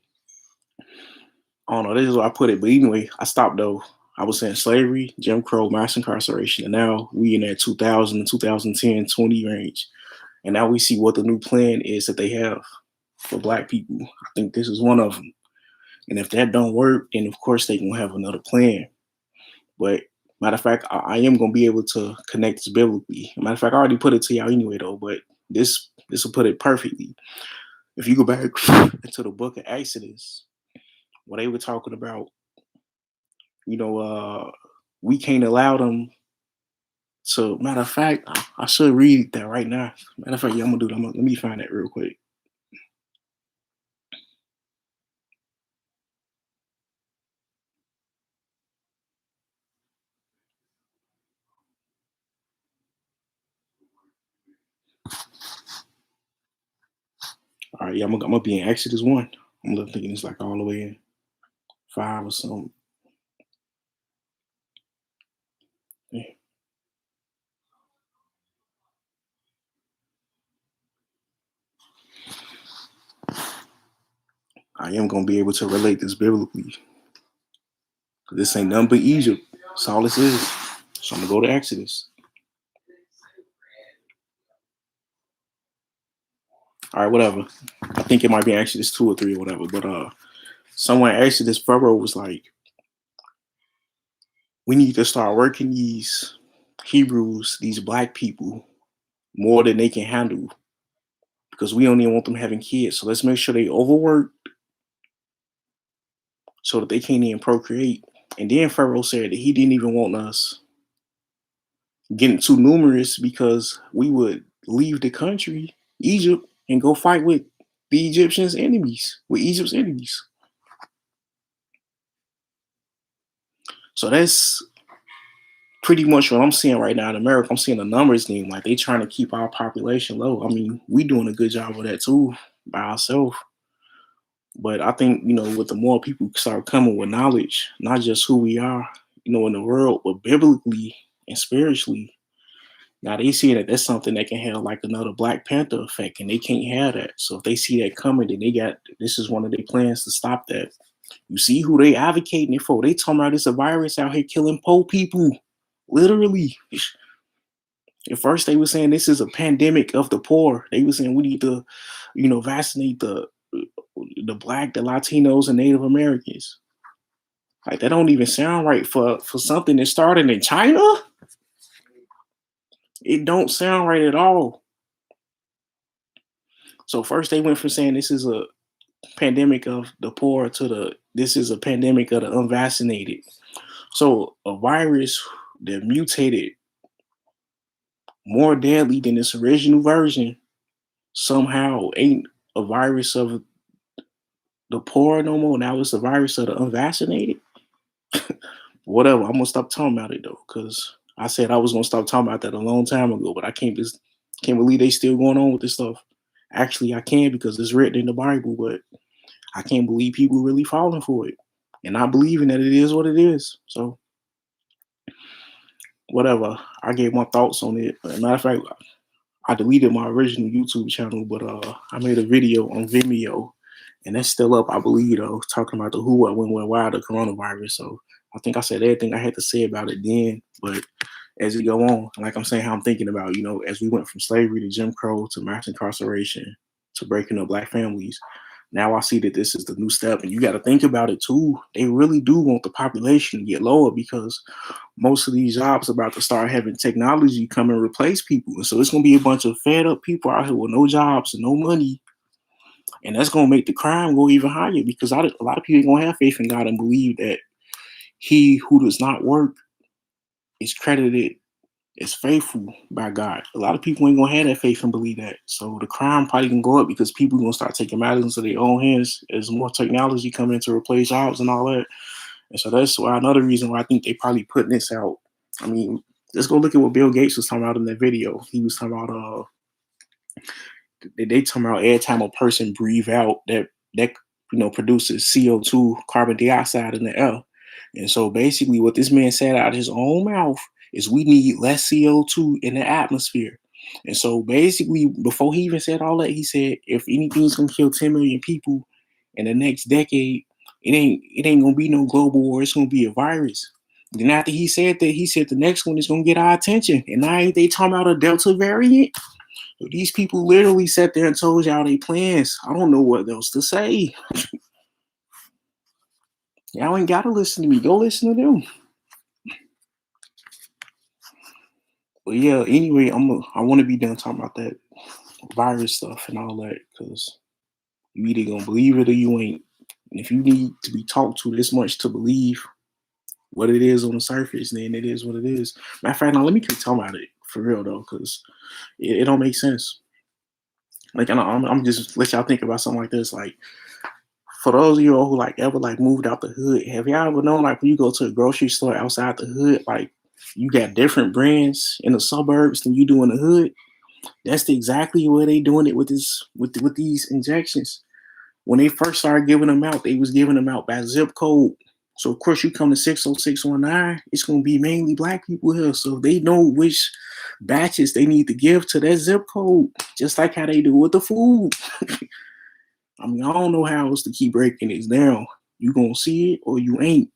I don't know, this is where I put it. But anyway, I stopped though. I was saying slavery, Jim Crow, mass incarceration, and now we in that 2000, 2010, 20 range. And now we see what the new plan is that they have for Black people. I think this is one of them. And if that don't work, then of course they gonna have another plan. But matter of fact, I am gonna be able to connect this biblically. Matter of fact, I already put it to y'all anyway though, but this will put it perfectly. If you go back into the book of Exodus, where they were talking about, we can't allow them to. Matter of fact, I should read that right now. Matter of fact, yeah, I'm gonna do that. Let me find that real quick. All right, yeah, I'm gonna be in Exodus 1. I'm thinking it's like all the way in 5 or something. Yeah. I am gonna be able to relate this biblically. This ain't nothing but Egypt. That's all this is. So I'm gonna go to Exodus. All right, whatever. I think it might be Exodus 2 or 3 or whatever. But someone Exodus Pharaoh was like, we need to start working these Hebrews, these Black people, more than they can handle because we don't even want them having kids. So let's make sure they overwork so that they can't even procreate. And then Pharaoh said that he didn't even want us getting too numerous because we would leave the country, Egypt, and go fight with the Egyptians' enemies, with Egypt's enemies. So that's pretty much what I'm seeing right now in America. I'm seeing a numbers game. Like they trying to keep our population low. I mean, we doing a good job of that too by ourselves. But I think, with the more people start coming with knowledge, not just who we are, in the world, but biblically and spiritually, now they see that that's something that can have like another Black Panther effect, and they can't have that. So if they see that coming, then this is one of their plans to stop that. You see who they advocating it for? They talking about it's a virus out here killing poor people, literally. At first they were saying this is a pandemic of the poor. They were saying we need to, vaccinate the Black, the Latinos, and Native Americans. Like that don't even sound right for something that started in China. It don't sound right at all. So first they went from saying this is a pandemic of the poor to this is a pandemic of the unvaccinated. So a virus that mutated more deadly than its original version somehow ain't a virus of the poor no more. Now it's a virus of the unvaccinated. Whatever. I'm gonna stop talking about it though, because I said I was gonna stop talking about that a long time ago, but I can't believe they still going on with this stuff. Actually, I can because it's written in the Bible, but I can't believe people really falling for it and not believing that it is what it is. So whatever. I gave my thoughts on it. But matter of fact, I deleted my original YouTube channel, but I made a video on Vimeo, and that's still up, I believe, though, talking about the who, what, when, where, why, the coronavirus. So I think I said everything I had to say about it then. But as we go on, like I'm saying, how I'm thinking about, as we went from slavery to Jim Crow to mass incarceration to breaking up Black families, now I see that this is the new step. And you got to think about it too. They really do want the population to get lower because most of these jobs about to start having technology come and replace people. And so it's going to be a bunch of fed up people out here with no jobs and no money. And that's going to make the crime go even higher because a lot of people ain't going to have faith in God and believe that he who does not work is credited as faithful by God. A lot of people ain't going to have that faith and believe that. So the crime probably can go up because people are going to start taking matters into their own hands as more technology come in to replace jobs and all that. And so that's why another reason why I think they probably putting this out. I mean, let's go look at what Bill Gates was talking about in that video. He was talking about they talking about every time a person breathe out that produces CO2, carbon dioxide in the air. And so basically what this man said out of his own mouth is we need less CO2 in the atmosphere. And so basically before he even said all that, he said if anything's gonna kill 10 million people in the next decade, it ain't gonna be no global war, it's gonna be a virus. Then after he said that, he said the next one is gonna get our attention. And now ain't they talking about a Delta variant? These people literally sat there and told y'all their plans. I don't know what else to say. Y'all ain't gotta listen to me. Go listen to them. But yeah, anyway, I want to be done talking about that virus stuff and all that because you either gonna believe it or you ain't. And if you need to be talked to this much to believe what it is on the surface, then it is what it is. Matter of fact, now let me keep talking about it for real though, because it don't make sense. Like I'm just let y'all think about something like this. Like for those of you who like ever like moved out the hood, have y'all ever known like when you go to a grocery store outside the hood, like you got different brands in the suburbs than you do in the hood? That's exactly where they doing it with with these injections. When they first started giving them out, they was giving them out by zip code. So of course you come to 60619, it's gonna be mainly Black people here. So they know which batches they need to give to that zip code, just like how they do with the food. I mean, I don't know how else to keep breaking this down. You gonna see it or you ain't.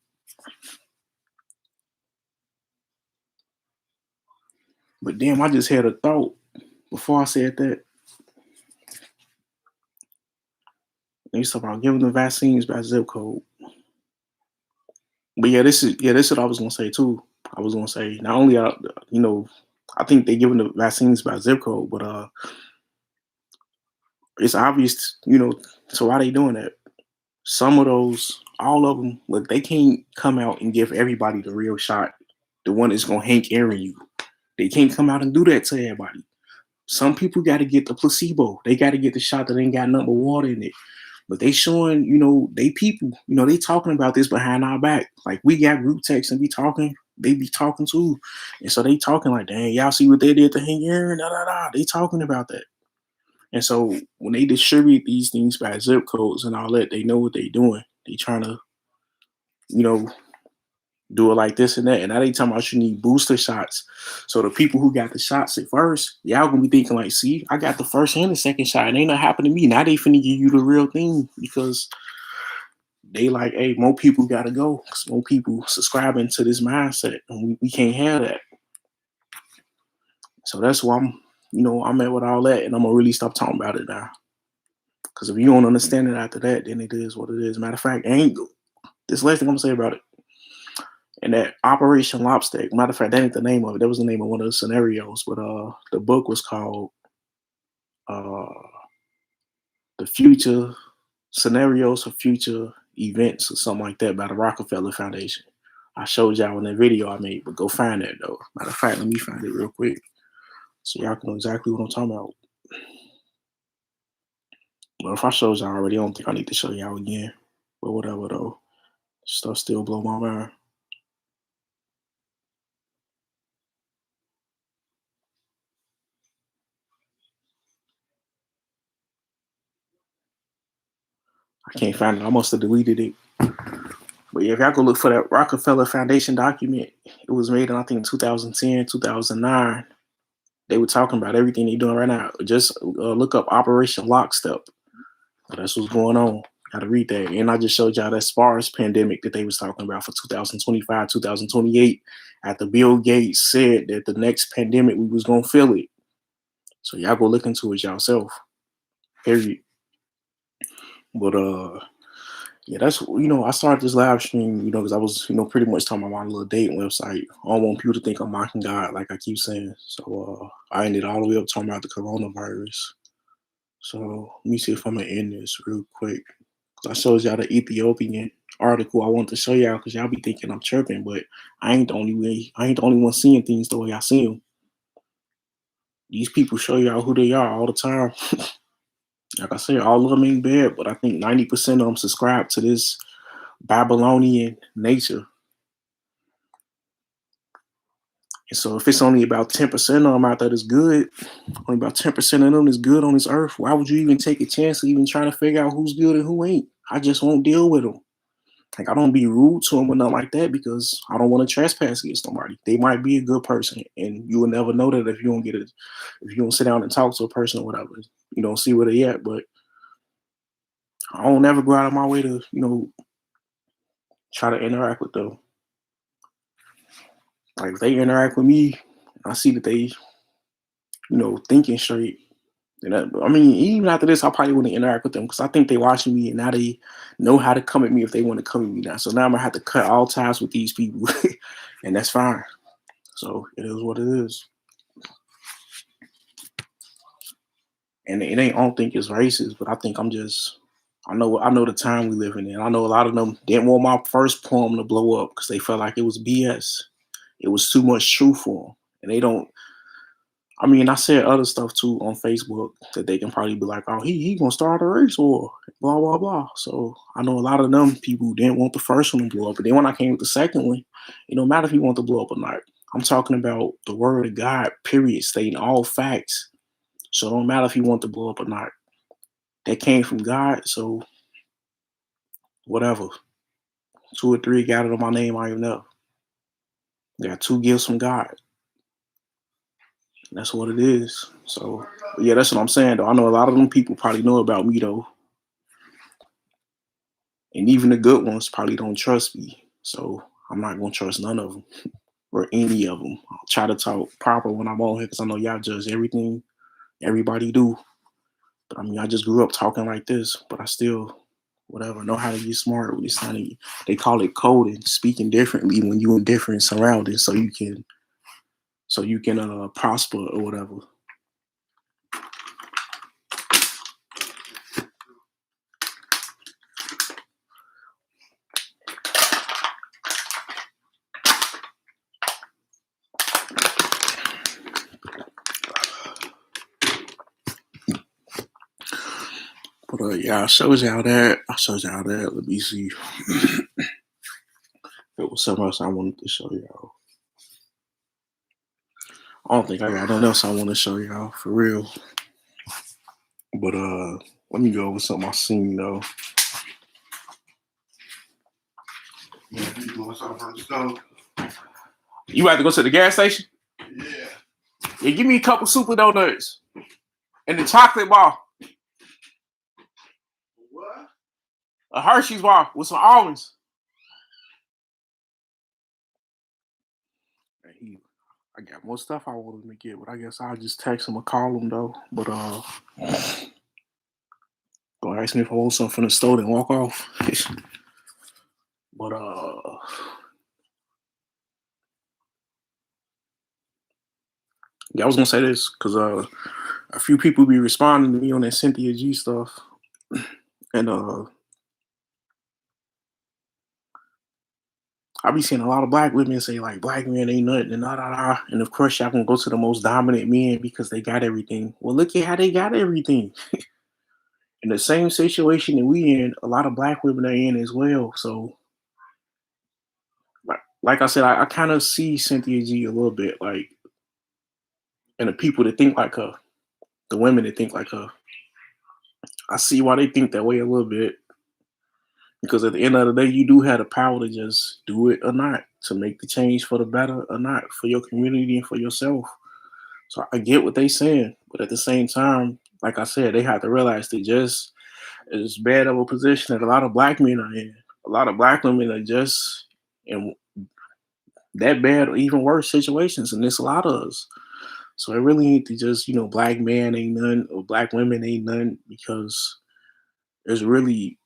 But damn, I just had a thought before I said that. They talk about giving the vaccines by zip code. But this is what I was gonna say too. I was gonna say not only I think they giving the vaccines by zip code, but it's obvious, so why they doing that? Some of those, all of them, look, they can't come out and give everybody the real shot, the one that's gonna Hank Aaron you. They can't come out and do that to everybody. Some people got to get the placebo. They got to get the shot that ain't got nothing but water in it. But they showing, they people, they talking about this behind our back. Like we got group texts and we talking, they be talking too. And so they talking like, dang, y'all see what they did to Hank Aaron? Da, da, da. They talking about that. And so when they distribute these things by zip codes and all that, they know what they doing. They trying to, you know, do it like this and that. And now they talking about you need booster shots. So the people who got the shots at first, y'all gonna be thinking like, see, I got the first and the second shot. It ain't not happening to me. Now they finna give you the real thing because they like, hey, more people gotta go. More people subscribing to this mindset. And we can't have that. So that's why I'm at with all that. And I'm gonna really stop talking about it now. Because if you don't understand it after that, then it is what it is. Matter of fact, ain't this last thing I'm gonna say about it. And that Operation Lobster, matter of fact, that ain't the name of it. That was the name of one of the scenarios. But the book was called the future scenarios for future events or something like that by the Rockefeller Foundation. I showed y'all in that video I made, but go find that though. Matter of fact, let me find it real quick so y'all can know exactly what I'm talking about. But if I showed y'all already, I don't think I need to show y'all again. But whatever though, stuff still blow my mind. I can't find it. I must have deleted it. But yeah, if y'all go look for that Rockefeller Foundation document, it was made in I think 2010, 2009. They were talking about everything they're doing right now. Just look up Operation Lockstep. That's what's going on. Gotta read that. And I just showed y'all that SARS pandemic that they was talking about for 2025, 2028. After Bill Gates said that the next pandemic we was gonna feel it. So y'all go look into it yourself. Period. But yeah, that's I started this live stream, because I was, pretty much talking about my little dating website. I don't want people to think I'm mocking God, like I keep saying. So I ended all the way up talking about the coronavirus. So let me see if I'm gonna end this real quick. Cause I showed y'all the Ethiopian article I want to show y'all because y'all be thinking I'm chirping, but I ain't the only one seeing things the way I see them. These people show y'all who they are all the time. Like I said, all of them ain't bad, but I think 90% of them subscribe to this Babylonian nature. And so if it's only about 10% of them out there that's good, only about 10% of them is good on this earth, why would you even take a chance of even trying to figure out who's good and who ain't? I just won't deal with them. Like, I don't be rude to them or nothing like that because I don't want to trespass against somebody. They might be a good person, and you will never know that if you don't if you don't sit down and talk to a person or whatever. You don't see where they at, but I don't ever go out of my way to, try to interact with them. Like, if they interact with me, I see that they, thinking straight. And even after this, I probably wouldn't interact with them because I think they watching me and now they know how to come at me if they want to come at me now. So now I'm gonna have to cut all ties with these people, and that's fine. So it is what it is. And it ain't. I don't think it's racist, but I think I know the time we living in. I know a lot of them didn't want my first poem to blow up because they felt like it was BS. It was too much truth for them, and they don't. I said other stuff too on Facebook that they can probably be like, oh, he gonna start a race war, blah blah blah. So I know a lot of them people who didn't want the first one to blow up, but then when I came with the second one, it don't matter if you want to blow up or not. I'm talking about the word of God, period, stating all facts. So it don't matter if you want to blow up or not. That came from God, so whatever. 2 or 3 got it on my name, I even know. Got 2 gifts from God. That's what it is. So yeah, that's what I'm saying though. I know a lot of them people probably know about me though. And even the good ones probably don't trust me. So I'm not gonna trust none of them or any of them. I'll try to talk proper when I'm on here because I know y'all judge everything everybody do. But I just grew up talking like this, but I still know how to be smart with this kind. They call it coding, speaking differently when you're in different surroundings so you can prosper or whatever. But yeah, I showed y'all that. Let me see. There was something else I wanted to show y'all. I don't think I got nothing else I want to show y'all for real. But let me go over something I seen though. You about to go to the gas station? Yeah. Yeah, give me a couple super donuts and the chocolate bar. What? A Hershey's bar with some almonds. I got more stuff I wanted to get, but I guess I'll just text him or call him though. But gonna ask me if I want something from the store and walk off. But yeah, I was gonna say this because a few people be responding to me on that Cynthia G stuff, And I be seeing a lot of black women say like black men ain't nothing and da da da. And of course y'all gonna go to the most dominant men because they got everything. Well, look at how they got everything. In the same situation that we in, a lot of black women are in as well. So like I said, I kind of see Cynthia G a little bit like, and the people that think like her, the women that think like her. I see why they think that way a little bit because at the end of the day, you do have the power to just do it or not, to make the change for the better or not, for your community and for yourself. So I get what they saying, but at the same time, like I said, they have to realize that just as bad of a position that a lot of black men are in, a lot of black women are just in that bad or even worse situations, and it's a lot of us. So I really need to just, black man ain't none or black women ain't none because there's really,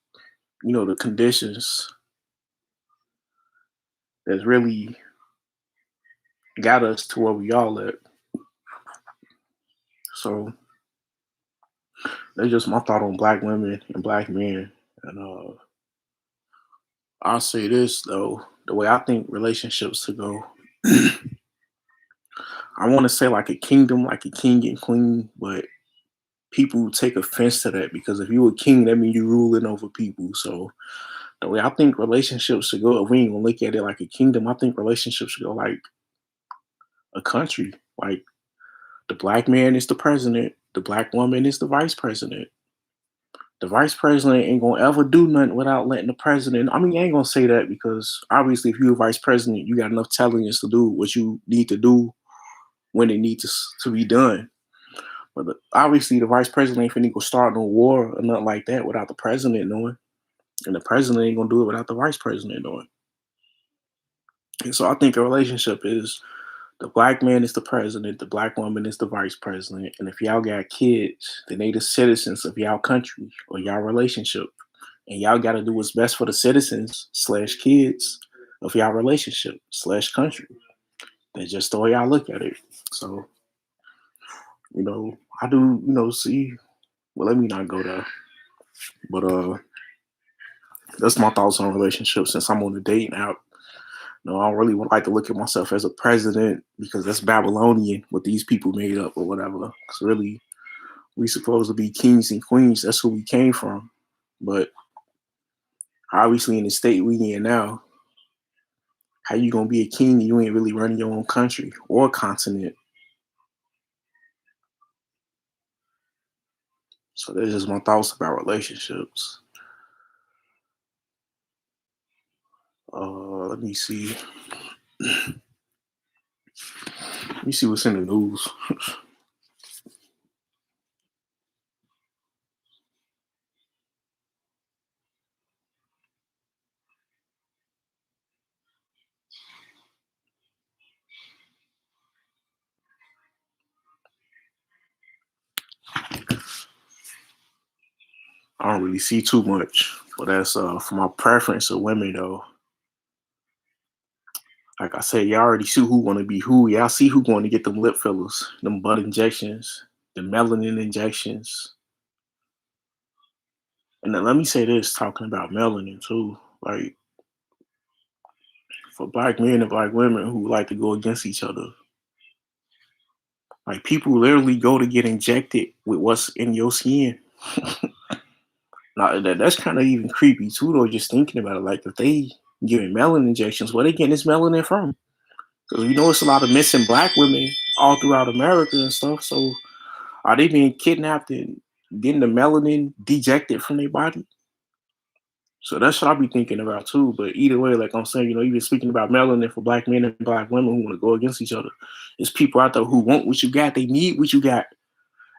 the conditions that's really got us to where we all at. So that's just my thought on black women and black men. And I'll say this though, the way I think relationships to go, I want to say like a kingdom, like a king and queen, but people take offense to that because if you a king, that means you ruling over people. So the way I think relationships should go, if we ain't gonna look at it like a kingdom, I think relationships should go like a country. Like the black man is the president, the black woman is the vice president. The vice president ain't gonna ever do nothing without letting the president. I mean, I ain't gonna say that because obviously, if you're a vice president, you got enough intelligence to do what you need to do when it needs to be done. But obviously, the vice president ain't finna go start no war or nothing like that without the president knowing, and the president ain't gonna do it without the vice president knowing. And so I think a relationship is the black man is the president, the black woman is the vice president, and if y'all got kids, then they the citizens of y'all country or y'all relationship, and y'all got to do what's best for the citizens slash kids of y'all relationship slash country. That's just the way I look at it. So I do see. Well, let me not go there, but that's my thoughts on relationships since I'm on the dating app. No, I don't really would like to look at myself as a president because that's Babylonian what these people made up or whatever. Because really, we supposed to be kings and queens. That's who we came from. But obviously, in the state we in now, how you gonna be a king and you ain't really running your own country or continent? So that's just my thoughts about relationships. Let me see. Let me see what's in the news. I don't really see too much, but that's for my preference of women though. Like I said, y'all already see who want to be who. Y'all see who going to get them lip fillers, them butt injections, the melanin injections. And then let me say this, talking about melanin too. Like for black men and black women who like to go against each other, like people literally go to get injected with what's in your skin. Now that's kind of even creepy too, though. Just thinking about it, like if they giving melanin injections, where they getting this melanin from? Because it's a lot of missing black women all throughout America and stuff. So are they being kidnapped and getting the melanin dejected from their body? So that's what I be thinking about too. But either way, like I'm saying, even speaking about melanin for black men and black women who want to go against each other, there's people out there who want what you got, they need what you got.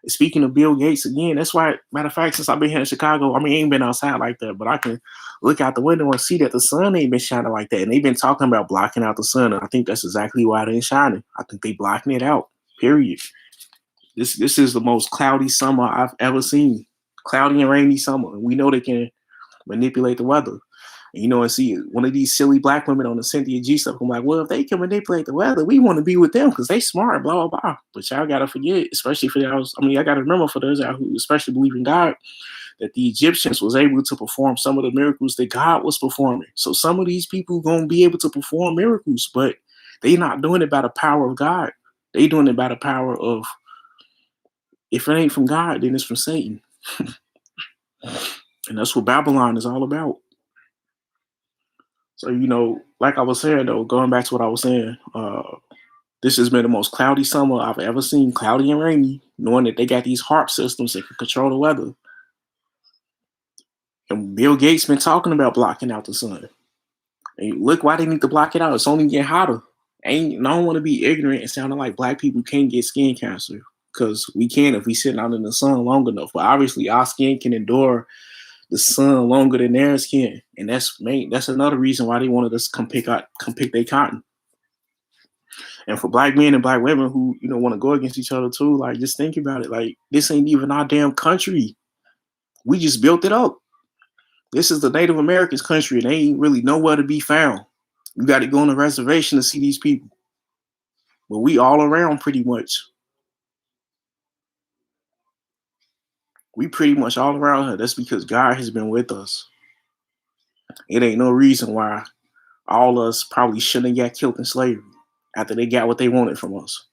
Speaking of Bill Gates again, that's why, matter of fact, since I've been here in Chicago, I mean, I ain't been outside like that, but I can look out the window and see that the sun ain't been shining like that. And they've been talking about blocking out the sun. And I think that's exactly why it ain't shining. I think they blocking it out, period. This is the most cloudy summer I've ever seen. Cloudy and rainy summer. And we know they can manipulate the weather. And see one of these silly black women on the Cynthia G stuff. I'm like, well, if they can manipulate the weather, we want to be with them because they smart, blah, blah, blah. But y'all got to forget, especially for y'all. I mean, I got to remember for those out who especially believe in God, that the Egyptians was able to perform some of the miracles that God was performing. So some of these people gonna be able to perform miracles, but they not doing it by the power of God. They doing it by the power of, if it ain't from God, then it's from Satan. And that's what Babylon is all about. So, like I was saying though, going back to what I was saying, this has been the most cloudy summer I've ever seen, cloudy and rainy, knowing that they got these HARP systems that can control the weather. And Bill Gates been talking about blocking out the sun. And look why they need to block it out. It's only getting hotter. I don't want to be ignorant and sounding like black people can't get skin cancer, because we can if we sit out in the sun long enough. But obviously our skin can endure the sun longer than theirs can. And that's another reason why they wanted us to come pick their cotton. And for black men and black women who, want to go against each other too, like, just think about it. Like, this ain't even our damn country. We just built it up. This is the Native Americans' country, and they ain't really nowhere to be found. You got to go on a reservation to see these people. But we all around pretty much. We pretty much all around here. That's because God has been with us. It ain't no reason why all of us probably shouldn't have got killed in slavery after they got what they wanted from us.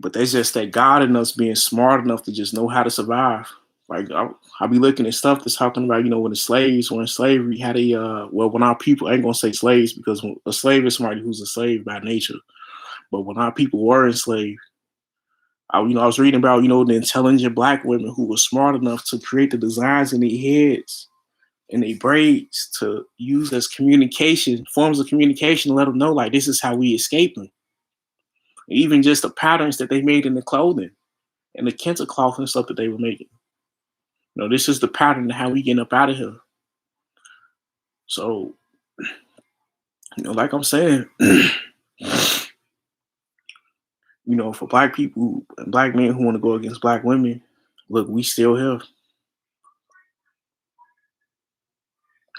But that's just that God in us being smart enough to just know how to survive. Like, I'll be looking at stuff that's talking about, when the slaves were in slavery, how they, when our people, I ain't gonna say slaves, because a slave is somebody who's a slave by nature. But when our people were enslaved, I was reading about, the intelligent black women who were smart enough to create the designs in their heads and their braids to use as forms of communication, to let them know, like, this is how we escape them. Even just the patterns that they made in the clothing and the kente cloth and stuff that they were making. This is the pattern of how we get up out of here. So, like I'm saying, for black people and black men who want to go against black women, look, we still here.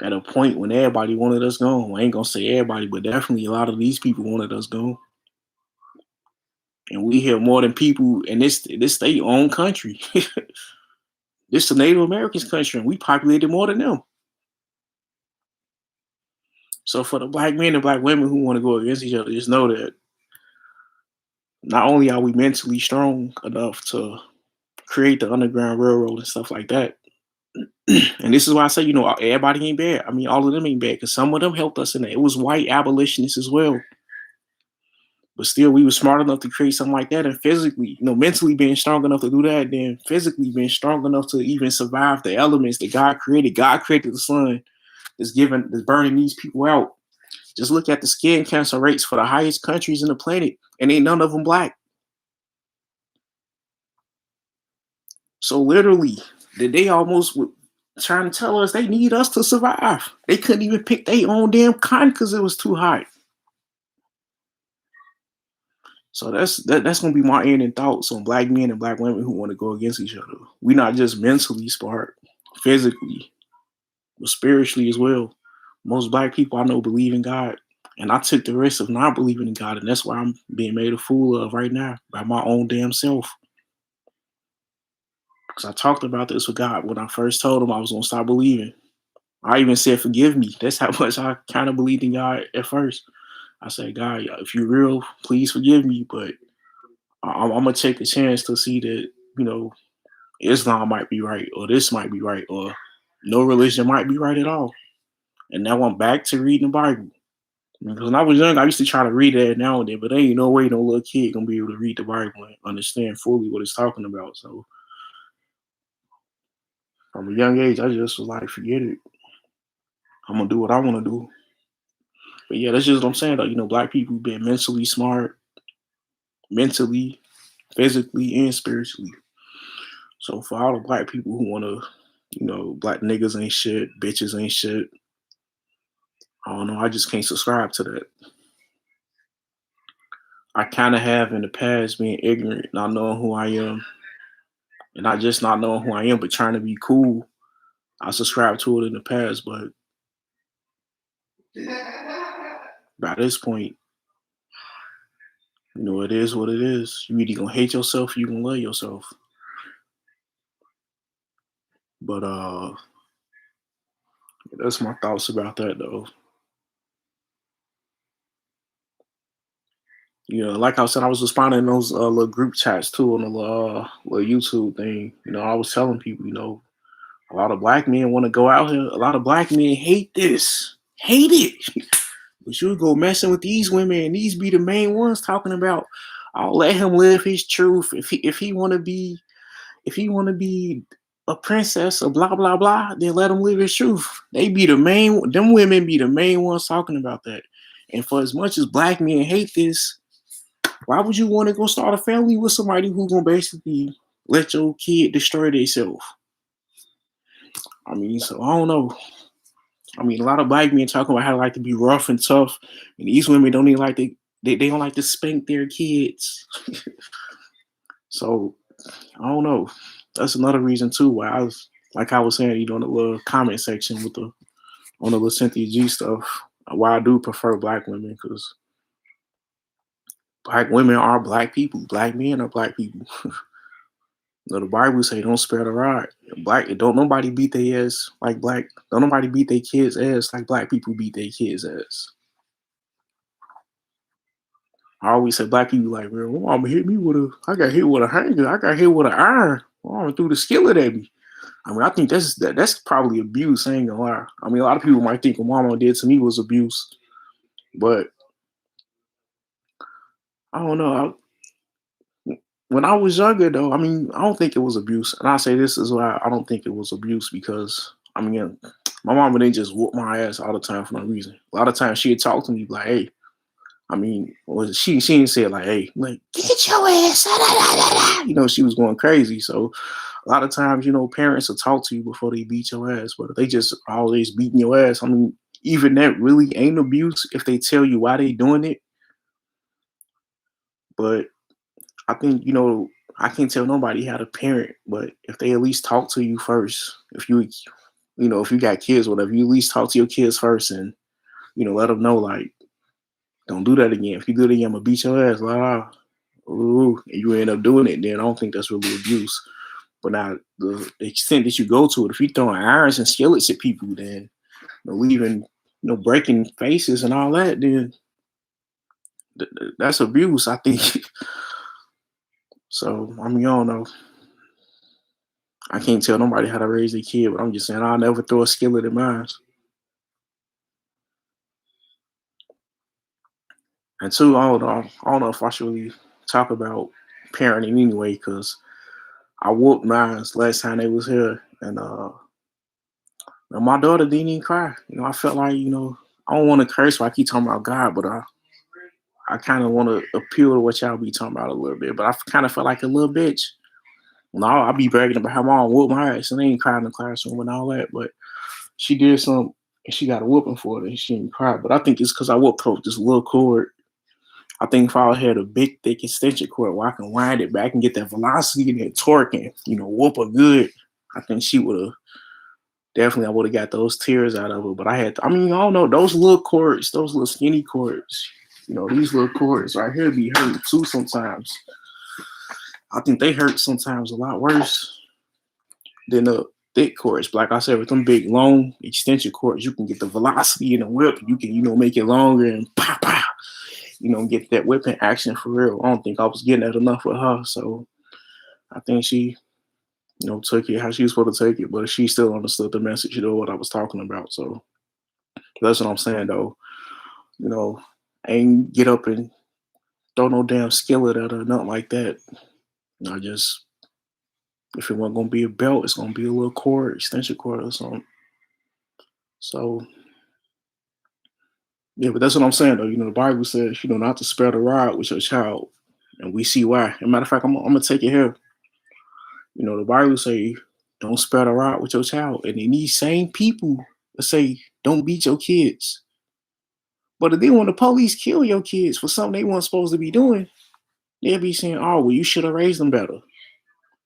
At a point when everybody wanted us gone. I ain't gonna say everybody, but definitely a lot of these people wanted us gone. And we here more than people in this their own country. This the Native Americans' country, and we populated more than them. So for the black men and black women who want to go against each other, just know that not only are we mentally strong enough to create the Underground Railroad and stuff like that, and this is why I say, everybody ain't bad. I mean, all of them ain't bad, because some of them helped us in that. It was white abolitionists as well. But still, we were smart enough to create something like that, and physically, mentally being strong enough to do that, then physically being strong enough to even survive the elements that God created. God created the sun that's burning these people out. Just look at the skin cancer rates for the highest countries in the planet, and ain't none of them black. So literally, they almost were trying to tell us they need us to survive. They couldn't even pick their own damn cotton because it was too hot. So that's gonna be my ending thoughts on black men and black women who want to go against each other. We're not just mentally smart, physically, but spiritually as well. Most black people I know believe in God, and I took the risk of not believing in God, and that's why I'm being made a fool of right now by my own damn self. Because I talked about this with God when I first told him I was gonna stop believing. I even said, "Forgive me." That's how much I kind of believed in God at first. I said, "God, if you're real, please forgive me, but I'm gonna take a chance to see that, Islam might be right, or this might be right, or no religion might be right at all." And now I'm back to reading the Bible. Because when I was young, I used to try to read it now and then, but there ain't no way no little kid gonna be able to read the Bible and understand fully what it's talking about. So from a young age, I just was like, forget it. I'm gonna do what I want to do. But yeah, that's just what I'm saying. Though, black people being mentally smart, mentally, physically, and spiritually. So for all the black people who want to, black niggas ain't shit, bitches ain't shit, I don't know. I just can't subscribe to that. I kind of have in the past being ignorant, not knowing who I am, and not just not knowing who I am, but trying to be cool. I subscribed to it in the past, but by this point, it is what it is. You either gonna hate yourself or you gonna love yourself. But that's my thoughts about that though. Like I said, I was responding in those little group chats too on the little YouTube thing. I was telling people, a lot of black men want to go out here. A lot of black men hate this, hate it. But you go messing with these women, and these be the main ones talking about. I'll let him live his truth. If he want to be a princess or blah blah blah, then let him live his truth. They be the main. Them women be the main ones talking about that. And for as much as black men hate this, why would you want to go start a family with somebody who gonna basically let your kid destroy themselves? I mean, so I don't know. I mean, a lot of black men talking about how they like to be rough and tough, and these women don't even like they don't like to spank their kids. So I don't know. That's another reason too why I was saying, in the little comment section with the on the little Cynthia G stuff, why I do prefer black women because black women are black people, black men are black people. The Bible say don't spare the rod. Black don't nobody beat their ass like black. Don't nobody beat their kids ass like black people beat their kids ass. I always say black people like, man, my mama hit me with a. I got hit with a hanger. I got hit with an iron. My mama threw the skillet at me. I mean, I think that's probably abuse. I ain't gonna lie. I mean, a lot of people might think what mama did to me was abuse, but I don't know. When I was younger, though, I mean, I don't think it was abuse. And I say this is why I don't think it was abuse because, I mean, my mama didn't just whoop my ass all the time for no reason. A lot of times she'd talk to me like, hey, I mean, she didn't say it like, hey, like, get your ass. She was going crazy. So a lot of times, parents will talk to you before they beat your ass. But if they just always beating your ass, I mean, even that really ain't abuse if they tell you why they doing it. But I think, I can't tell nobody how to parent, but if they at least talk to you first, if you got kids, whatever, you at least talk to your kids first and, let them know, like, don't do that again. If you do it again, I'm gonna beat your ass, la. Ooh, and you end up doing it, then I don't think that's really abuse. But now the extent that you go to it, if you throwing irons and skillets at people, then leaving, breaking faces and all that, then that's abuse, I think. So I mean, I don't know. I can't tell nobody how to raise a kid, but I'm just saying I'll never throw a skillet at mine. And two, I don't know if I should really talk about parenting anyway, because I whooped mine last time they was here, and my daughter didn't even cry. I felt like I don't want to curse, but I keep talking about God, but I kind of want to appeal to what y'all be talking about a little bit, but I kind of felt like a little bitch. No, I'll be bragging about how mom whooped my ass and they ain't crying in the classroom and all that, but she did some and she got a whooping for it and she didn't cry. But I think it's because I whooped her with this little cord. I think if I had a big, thick extension cord where I can wind it back and get that velocity and that torque and, whoop her good, I think she would have definitely, I would have got those tears out of her. But I don't know, those little cords, those little skinny cords, these little cords right here be hurt too sometimes. I think they hurt sometimes a lot worse than the thick cords. But like I said, with them big, long extension cords, you can get the velocity in the whip. You can, make it longer and pow, pow, get that whipping action for real. I don't think I was getting that enough with her. So I think she, took it how she was supposed to take it, but she still understood the message, what I was talking about. So that's what I'm saying, though. You know, ain't get up and throw no damn skillet at her, nothing like that. I just, if it wasn't gonna be a belt, it's gonna be a little cord, extension cord or something. So yeah, but that's what I'm saying though. The Bible says, not to spare the rod with your child, and we see why. As a matter of fact, I'm gonna take it here. The Bible say, don't spare the rod with your child, and then these same people that say, don't beat your kids. But then when the police kill your kids for something they weren't supposed to be doing, they'll be saying, oh, well, you should have raised them better.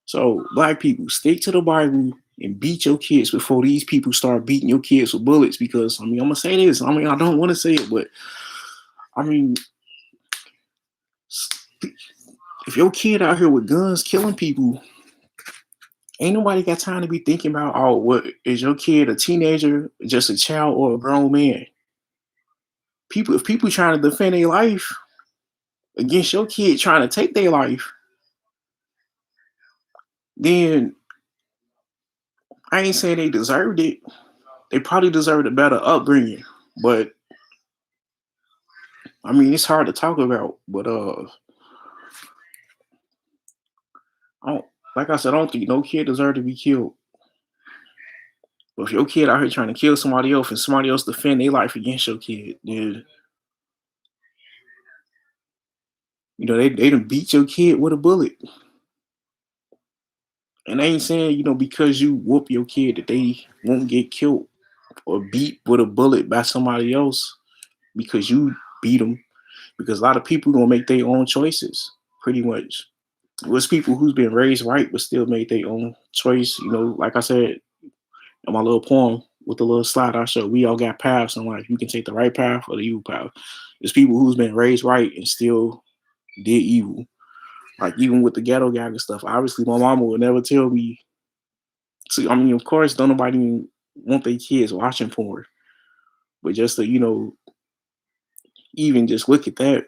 So black people, stick to the Bible and beat your kids before these people start beating your kids with bullets. Because I'm gonna say this. I don't want to say it, but if your kid out here with guns killing people, Ain't nobody got time to be thinking about, oh, what is your kid a teenager, just a child, or a grown man? People, if people trying to defend their life against your kid trying to take their life, then I ain't saying they deserved it. They probably deserved a better upbringing. But I mean, it's hard to talk about. But I don't, like I said, I don't think no kid deserved to be killed. But if your kid out here trying to kill somebody else and somebody else defend their life against your kid, then they done beat your kid with a bullet. And I ain't saying, because you whoop your kid that they won't get killed or beat with a bullet by somebody else because you beat them. Because a lot of people gonna make their own choices, pretty much. It was people who's been raised right but still made their own choice. Like I said in my little poem with the little slide I showed, we all got paths in life. You can take the right path or the evil path. There's people who's been raised right and still did evil. Like even with the ghetto gang and stuff. Obviously, my mama would never tell me. So I mean, of course, don't nobody even want their kids watching porn. But just to even just look at that,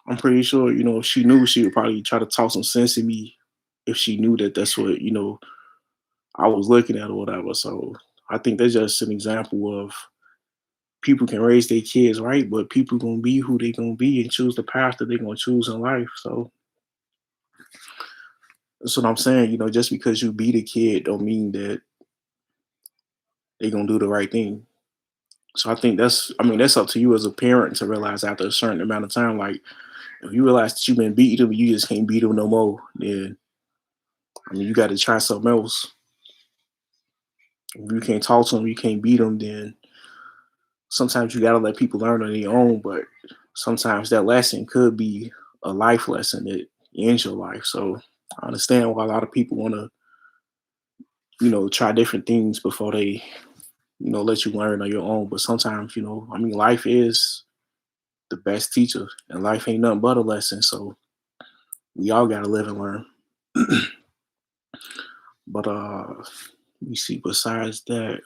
I'm pretty sure if she knew, she would probably try to talk some sense in me if she knew that that's what I was looking at or whatever. So I think that's just an example of people can raise their kids right, but people gonna be who they gonna be and choose the path that they're gonna choose in life. So that's what I'm saying. Just because you beat a kid don't mean that they're gonna do the right thing. So I think that's up to you as a parent to realize after a certain amount of time, like if you realize that you've been beating them, you just can't beat them no more. Then you got to try something else. If you can't talk to them, you can't beat them. Then sometimes you got to let people learn on their own. But sometimes that lesson could be a life lesson that ends your life. So I understand why a lot of people want to try different things before they let you learn on your own. But sometimes life is the best teacher, and life ain't nothing but a lesson. So we all gotta live and learn. But let me see. Besides that,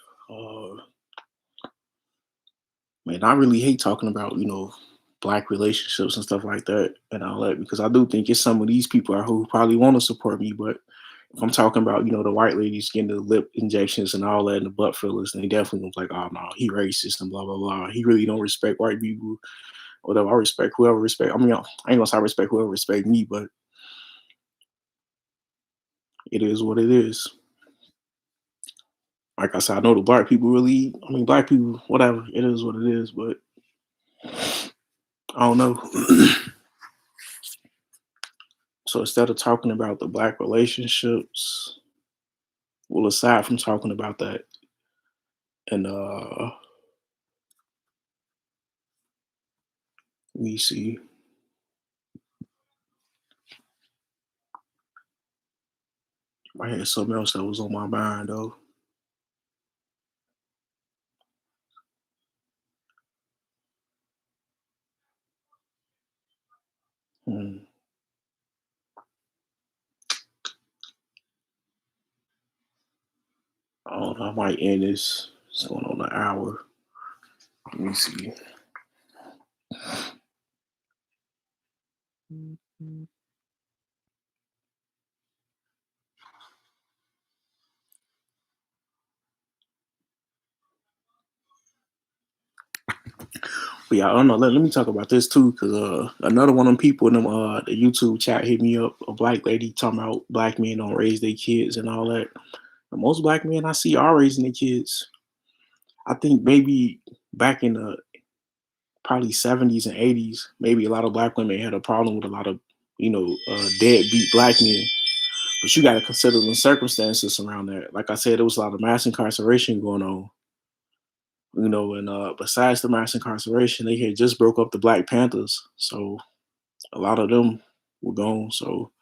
man, I really hate talking about black relationships and stuff like that and all that because I do think it's some of these people are who probably want to support me, but if I'm talking about the white ladies getting the lip injections and all that and the butt fillers, and they definitely gonna be like, oh no, he racist and blah blah blah. He really don't respect white people. Whatever. I respect whoever respect. I mean, I ain't gonna say I respect whoever respect me, but it is what it is. Like I said, I know the black people really. I mean, black people, whatever. It is what it is. But I don't know. So instead of talking about the black relationships, well, aside from talking about that, and let me see. I had something else that was on my mind though. Hmm. I don't know. I might end this. It's going on an hour. Let me see. But yeah, I don't know. Let me talk about this too, because another one of them people in them the YouTube chat hit me up, a black lady talking about black men don't raise their kids and all that. And most black men I see are raising their kids. I think maybe back in the probably 70s and 80s, maybe a lot of black women had a problem with a lot of deadbeat black men. But you got to consider the circumstances around that. Like I said, there was a lot of mass incarceration going on. And besides the mass incarceration, they had just broke up the Black Panthers, so a lot of them were gone. So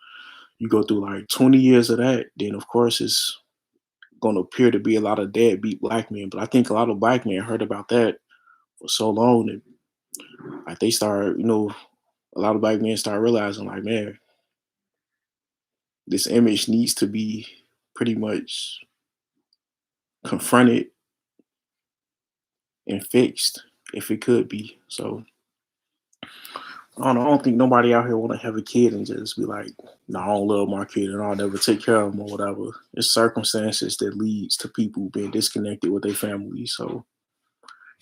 you go through like 20 years of that, then of course it's going to appear to be a lot of deadbeat black men. But I think a lot of black men heard about that for so long that like they start, a lot of black men start realizing like, man, this image needs to be. pretty much confronted and fixed if it could be. So I don't know. I don't think nobody out here want to have a kid and just be like, "No, I don't love my kid and I'll never take care of them or whatever." It's circumstances that leads to people being disconnected with their family. So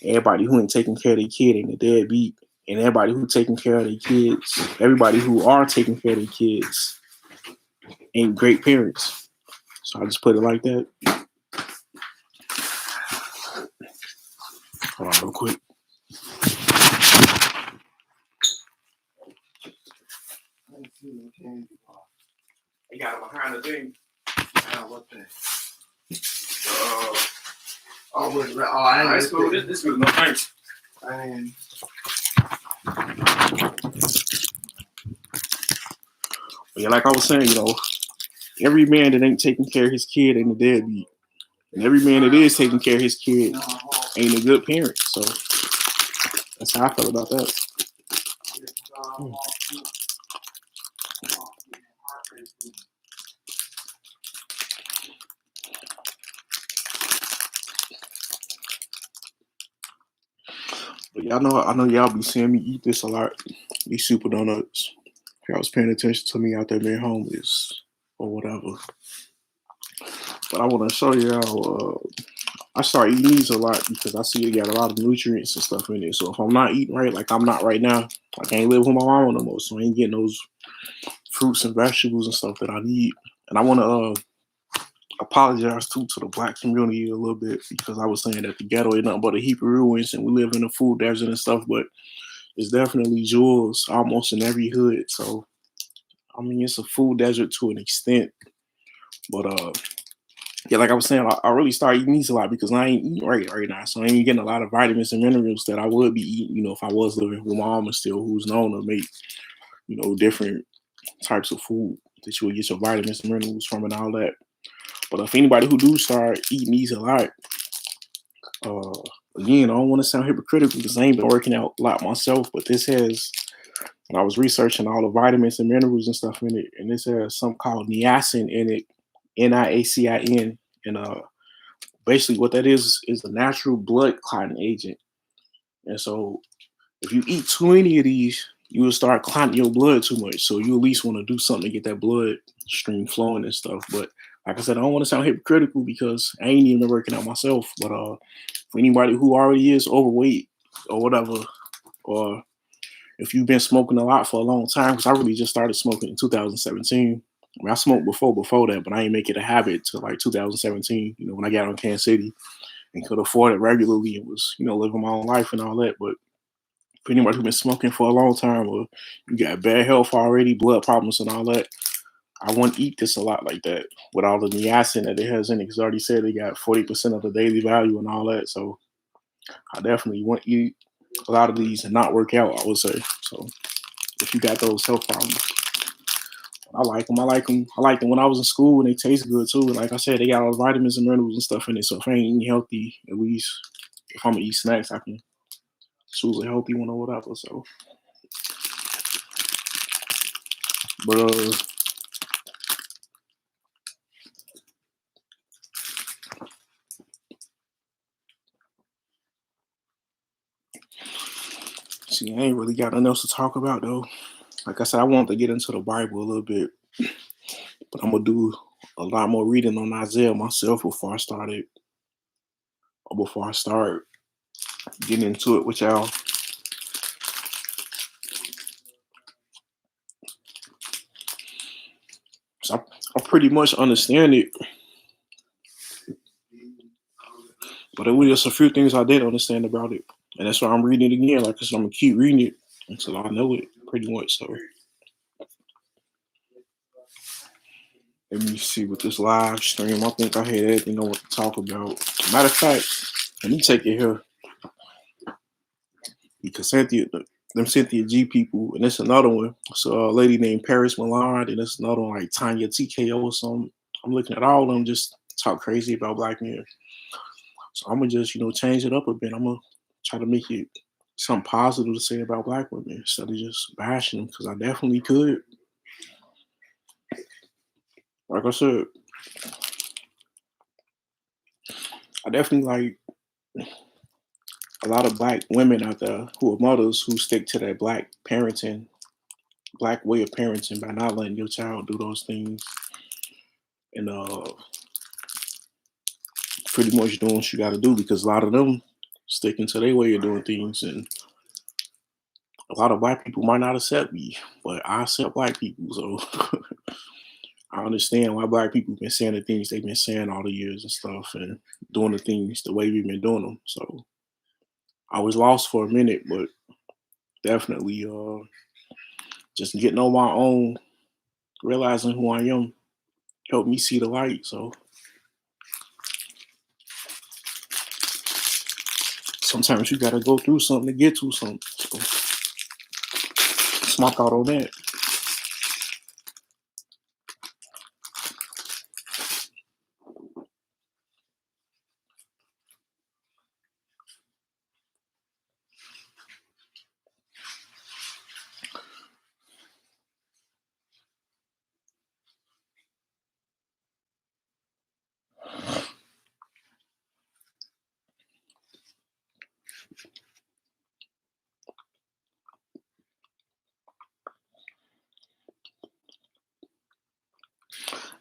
everybody who ain't taking care of their kid ain't a deadbeat, and everybody who taking care of their kids, everybody who are taking care of their kids, ain't great parents. So I just put it like that. Hold on, real quick. They got it behind the thing. What the? I That's cool. This was no thanks. Yeah, like I was saying, every man that ain't taking care of his kid ain't a deadbeat, and every man that is taking care of his kid ain't a good parent. So that's how I feel about that. But I know y'all be seeing me eat this a lot. These super donuts. If y'all was paying attention to me out there being homeless or whatever. But I want to show y'all. I start eating these a lot because I see it got a lot of nutrients and stuff in it. So if I'm not eating right, like I'm not right now, I can't live with my mama no more. So I ain't getting those fruits and vegetables and stuff that I need. And I want to apologize too to the black community a little bit because I was saying that the ghetto ain't nothing but a heap of ruins and we live in a food desert and stuff, but it's definitely jewels almost in every hood. So I mean, it's a food desert to an extent, but yeah, like I was saying, I really started eating these a lot because I ain't eating right now, so I ain't getting a lot of vitamins and minerals that I would be eating, if I was living with my mama still, who's known to make, different types of food that you would get your vitamins and minerals from and all that. But if anybody who do start eating these a lot, uh, again, I don't want to sound hypocritical because I ain't been working out a lot myself, but this has, when I was researching all the vitamins and minerals and stuff in it, and this has something called niacin in it, NIACIN, and basically what that is a natural blood clotting agent. And so if you eat too many of these, you will start clotting your blood too much. So you at least want to do something to get that blood stream flowing and stuff. But like I said, I don't want to sound hypocritical because I ain't even been working out myself. But for anybody who already is overweight or whatever, or if you've been smoking a lot for a long time, because I really just started smoking in 2017. I mean, I smoked before that, but I ain't make it a habit till like 2017, when I got on Kansas City and could afford it regularly and was, living my own life and all that. But for anybody who's been smoking for a long time or you got bad health already, blood problems and all that, I wouldn't eat this a lot like that with all the niacin that it has in it. Because I already said they got 40% of the daily value and all that. So I definitely wouldn't eat a lot of these and not work out, I would say. So if you got those health problems, I like them. I like them. I liked them when I was in school and they taste good too. And like I said, they got all the vitamins and minerals and stuff in it. So if I ain't eating healthy, at least if I'm gonna eat snacks, I can choose a healthy one or whatever. So, but see, I ain't really got nothing else to talk about though. Like I said, I want to get into the Bible a little bit, but I'm gonna do a lot more reading on Isaiah myself before I start getting into it with y'all. So I pretty much understand it, but there was just a few things I did understand about it, and that's why I'm reading it again. Like I said, I'm gonna keep reading it until I know it pretty much. So let me see with this live stream. I think I had everything I want to talk about. Matter of fact, let me take it here because Cynthia G people, and it's another one. So a lady named Paris Millard, and it's another one like Tanya TKO or something. I'm looking at all of them just talk crazy about black men. So I'm gonna just change it up a bit. I'm gonna try to make it something positive to say about black women instead of just bashing them because I definitely could. Like I said, I definitely like a lot of black women out there who are mothers who stick to that black way of parenting by not letting your child do those things and pretty much doing what you got to do because a lot of them sticking to their way of doing things and a lot of black people might not accept me, but I accept black people. So I understand why black people been saying the things they've been saying all the years and stuff and doing the things the way we've been doing them. So I was lost for a minute, but definitely just getting on my own, realizing who I am, helped me see the light. So sometimes you gotta go through something to get to something. So that's my thought on that.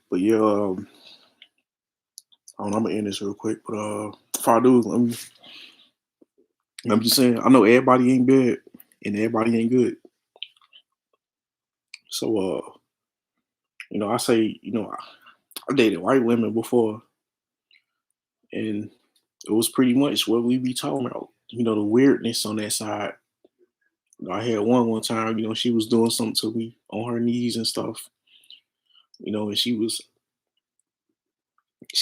But yeah, I'm gonna end this real quick. But if I do, I'm just saying I know everybody ain't bad and everybody ain't good. So I say, I dated white women before, and it was pretty much what we be talking about. The weirdness on that side. I had one time, she was doing something to me on her knees and stuff, and she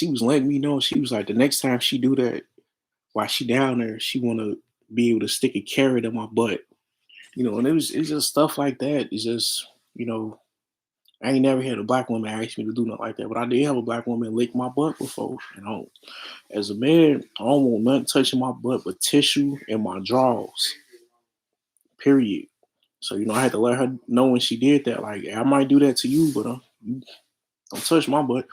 was letting me know. She was like, the next time she do that while she down there, she wanna be able to stick a carrot in my butt. And it's just stuff like that. It's just, you know, I ain't never had a black woman ask me to do nothing like that, but I did have a black woman lick my butt before. As a man, I don't want nothing touching my butt but tissue and my drawers. Period. So I had to let her know when she did that. Like, I might do that to you, but you don't touch my butt.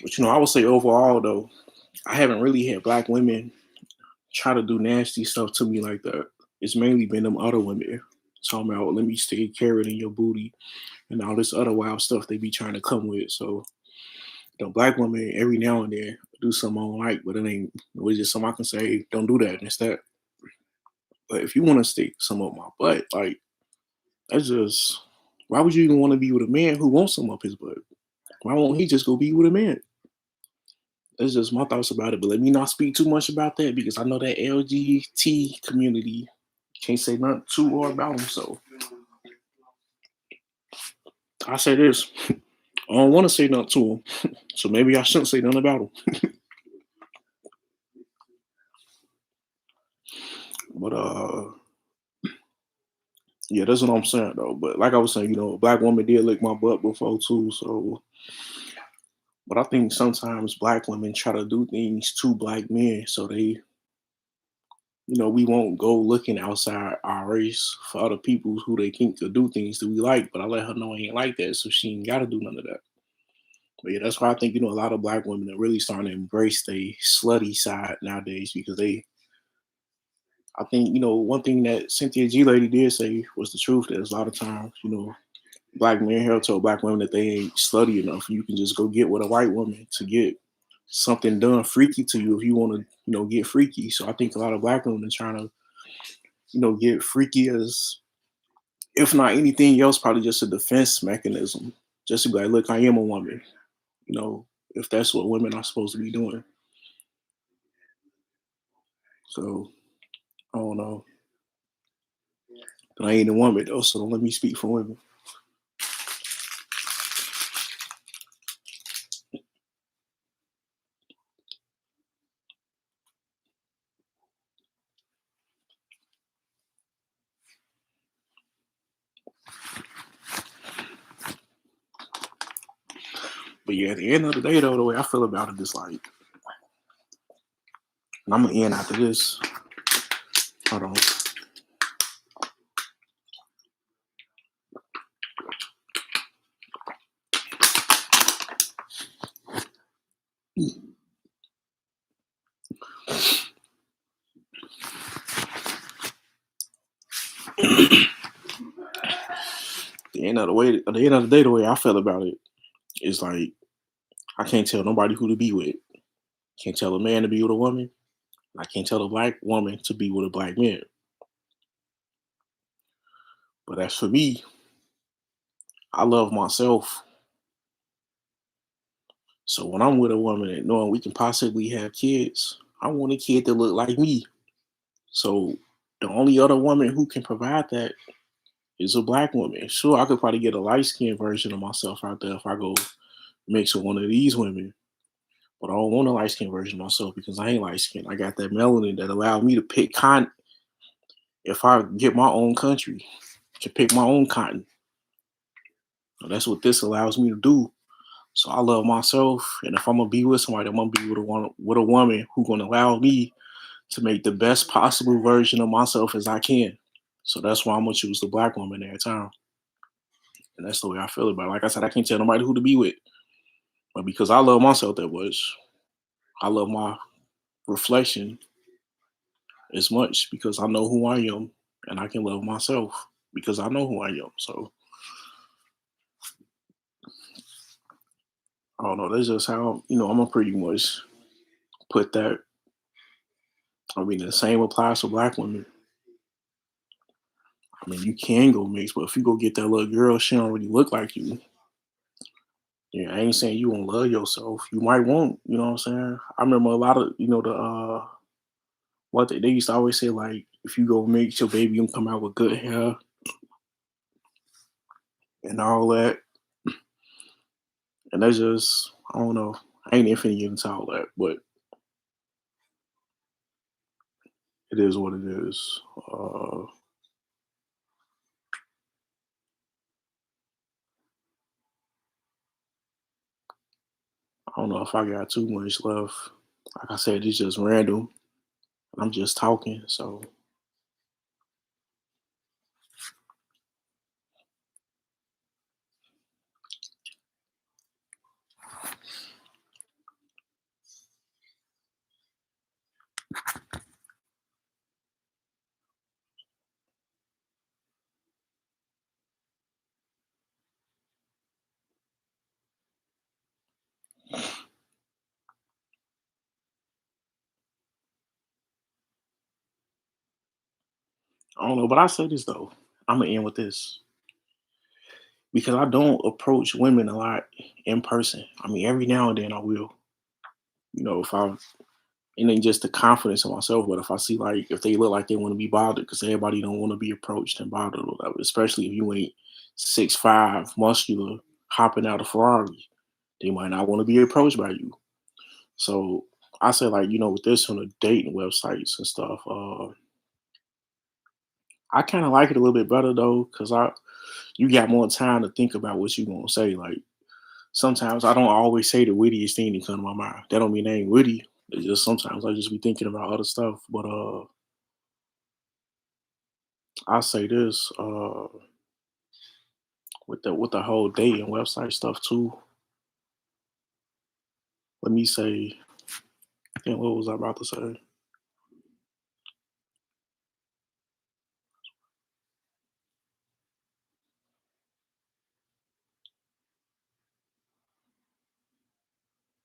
But I would say overall though, I haven't really had black women try to do nasty stuff to me like that. It's mainly been them other women talking about let me stick a carrot in your booty and all this other wild stuff they be trying to come with. So black women every now and then do something I don't like, but it's just something I can say, don't do that and it's that. But if you want to stick some up my butt, like that's just why would you even want to be with a man who wants some up his butt? Why won't he just go be with a man? That's just my thoughts about it. But let me not speak too much about that because I know that LGBT community can't say nothing to or about them. So I say this. I don't want to say nothing to them. So maybe I shouldn't say nothing about them. But yeah, that's what I'm saying though. But like I was saying, a black woman did lick my butt before too. So but I think sometimes black women try to do things to black men so we won't go looking outside our race for other people who they think could do things that we like. But I let her know I ain't like that, so she ain't got to do none of that. But yeah, that's why I think a lot of black women are really starting to embrace the slutty side nowadays because I think one thing that Cynthia G Lady did say was the truth. That there's a lot of times black men have told black women that they ain't slutty enough. You can just go get with a white woman to get something done freaky to you if you want to get freaky. So I think a lot of black women are trying to get freaky as if not anything else, probably just a defense mechanism. Just to be like, look, I am a woman. If that's what women are supposed to be doing. So I don't know. But I ain't a woman though, so don't let me speak for women. But yeah, at the end of the day though, the way I feel about it is like And I'm gonna end after this. Hold on. At the end of the day, the way I feel about it is like I can't tell nobody who to be with. Can't tell a man to be with a woman. I can't tell a black woman to be with a black man. But as for me, I love myself. So when I'm with a woman and knowing we can possibly have kids, I want a kid that look like me. So the only other woman who can provide that is a black woman. Sure, I could probably get a light skinned version of myself out there if I go mix with one of these women. But I don't want a light skinned version of myself because I ain't light skinned. I got that melanin that allows me to pick cotton. If I get my own country, to pick my own cotton. And that's what this allows me to do. So I love myself, and if I'm gonna be with somebody, I'm gonna be with a woman who's gonna allow me to make the best possible version of myself as I can. So that's why I'm gonna choose the black woman every time, and that's the way I feel about it. Like I said, I can't tell nobody who to be with, but because I love myself that much, I love my reflection as much because I know who I am, and I can love myself because I know who I am. So I don't know. That's just how I'm gonna pretty much put that. I mean, the same applies to black women. I mean, you can go mix, but if you go get that little girl, she don't really look like you. Yeah, I ain't saying you won't love yourself. You might won't. You know what I'm saying? I remember a lot of what they used to always say like if you go mix, your baby gonna come out with good hair and all that. And that's just I don't know. I ain't even finna get into all that, but it is what it is. I don't know if I got too much left. Like I said, it's just random. I'm just talking, so I don't know. But I say this though. I'm gonna end with this because I don't approach women a lot in person. I mean, every now and then I will. If I it ain't just the confidence in myself, but if I see like if they look like they want to be bothered, because everybody don't want to be approached and bothered, or whatever, especially if you ain't 6'5", muscular, hopping out of Ferrari, they might not want to be approached by you. So I say like with this on the dating websites and stuff, I kind of like it a little bit better though, because I you got more time to think about what you gonna say. Like sometimes I don't always say the wittiest thing that come to my mind. That don't mean they ain't witty. It's just sometimes I just be thinking about other stuff. But I say this with the whole dating website stuff too. Let me say, damn, what was I about to say?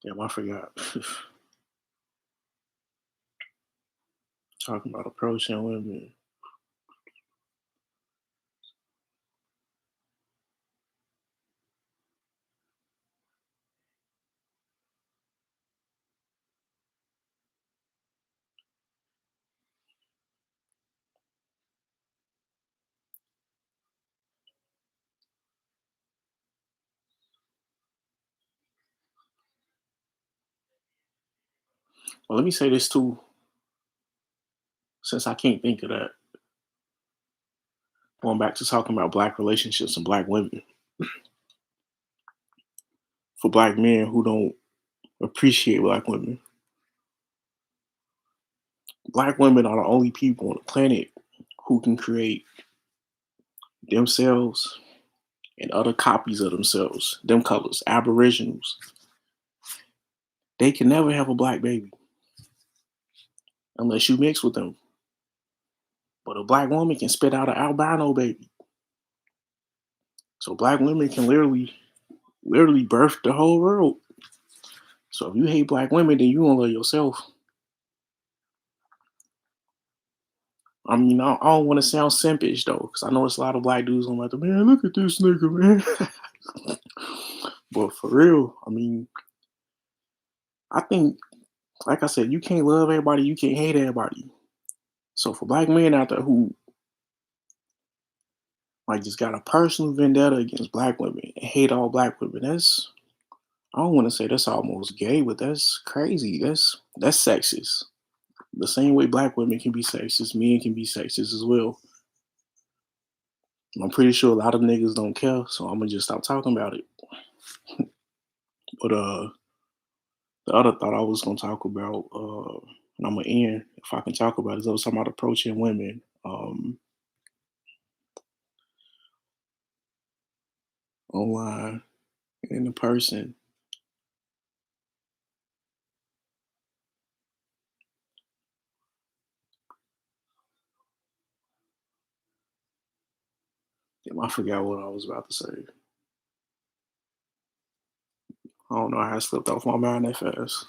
Damn, I forgot. Talking about approaching women. Well, let me say this too, since I can't think of that. Going back to talking about black relationships and black women. For black men who don't appreciate black women, Black women are the only people on the planet who can create themselves and other copies of themselves, them colors, aboriginals. They can never have a black baby unless you mix with them. But a black woman can spit out an albino baby. So black women can literally birth the whole world. So if you hate black women, then you don't love yourself. I mean, I don't want to sound simpish though, because I know it's a lot of black dudes on like, man, look at this nigga, man. But for real, I mean, I think, like I said, you can't love everybody, you can't hate everybody. So for black men out there who like just got a personal vendetta against black women and hate all black women, that's I don't want to say that's almost gay, but that's crazy. That's sexist. The same way black women can be sexist, men can be sexist as well. I'm pretty sure a lot of niggas don't care, so I'm gonna just stop talking about it. But the other thought I was gonna talk about, and I'm gonna end if I can talk about it, is I was talking about approaching women online and in person. Damn, I forgot what I was about to say. I don't know how it slipped off my mind that fast.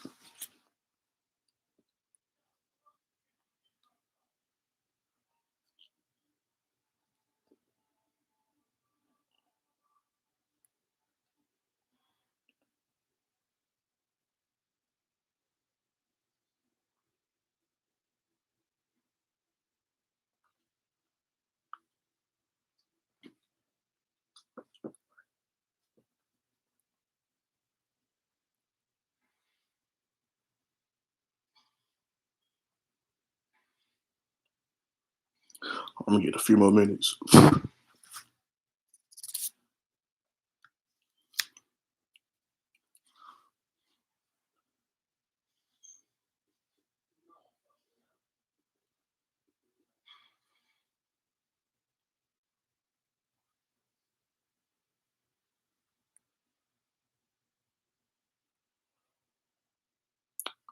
I'm gonna get a few more minutes.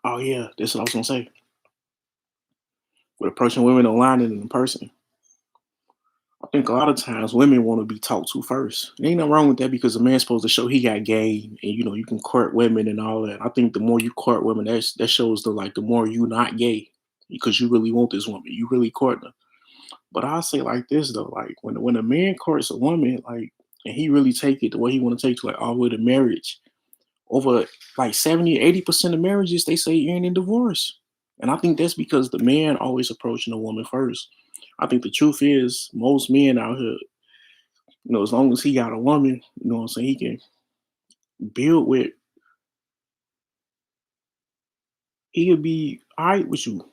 Oh yeah, that's what I was gonna say. With approaching women online and in person. I think a lot of times women want to be talked to first. There ain't nothing wrong with that because a man's supposed to show he got game and you can court women and all that. I think the more you court women, that shows the more you not gay because you really want this woman. You really courting her. But I'll say like this though, like when a man courts a woman, like and he really take it the way he want to take to like all the way to marriage, over like 70, 80% of marriages they say end in divorce. And I think that's because the man always approaching the woman first. I think the truth is most men out here, as long as he got a woman, you know what I'm saying, he can build with, he could be all right with you.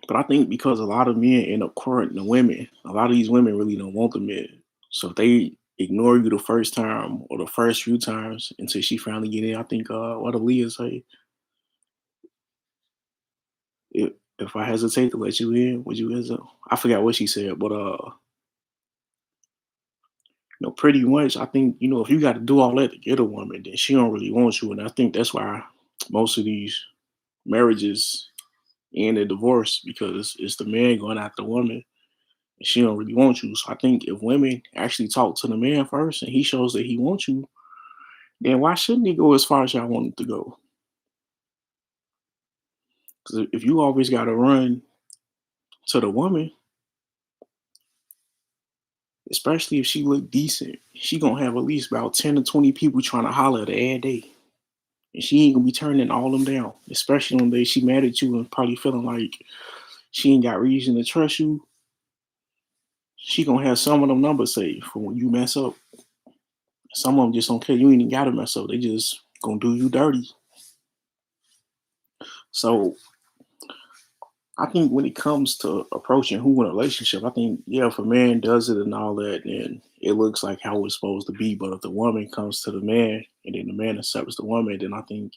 But I think because a lot of men end up courting the women, a lot of these women really don't want the men. So if they ignore you the first time or the first few times until she finally get in, I think what Aaliyah say, if I hesitate to let you in, would you hesitate? I forgot what she said, but pretty much I think, if you gotta do all that to get a woman, then she don't really want you. And I think that's why most of these marriages end in divorce because it's the man going after the woman and she don't really want you. So I think if women actually talk to the man first and he shows that he wants you, then why shouldn't he go as far as y'all want him to go? Because if you always gotta run to the woman, especially if she look decent, she gonna have at least about 10 to 20 people trying to holler at her every day. And she ain't gonna be turning all them down, especially on the day she mad at you and probably feeling like she ain't got reason to trust you. She gonna have some of them numbers saved for when you mess up. Some of them just don't care. You ain't even gotta mess up. They just gonna do you dirty. So I think when it comes to approaching who in a relationship, I think if a man does it and all that, then it looks like how it's supposed to be. But if the woman comes to the man and then the man accepts the woman, then I think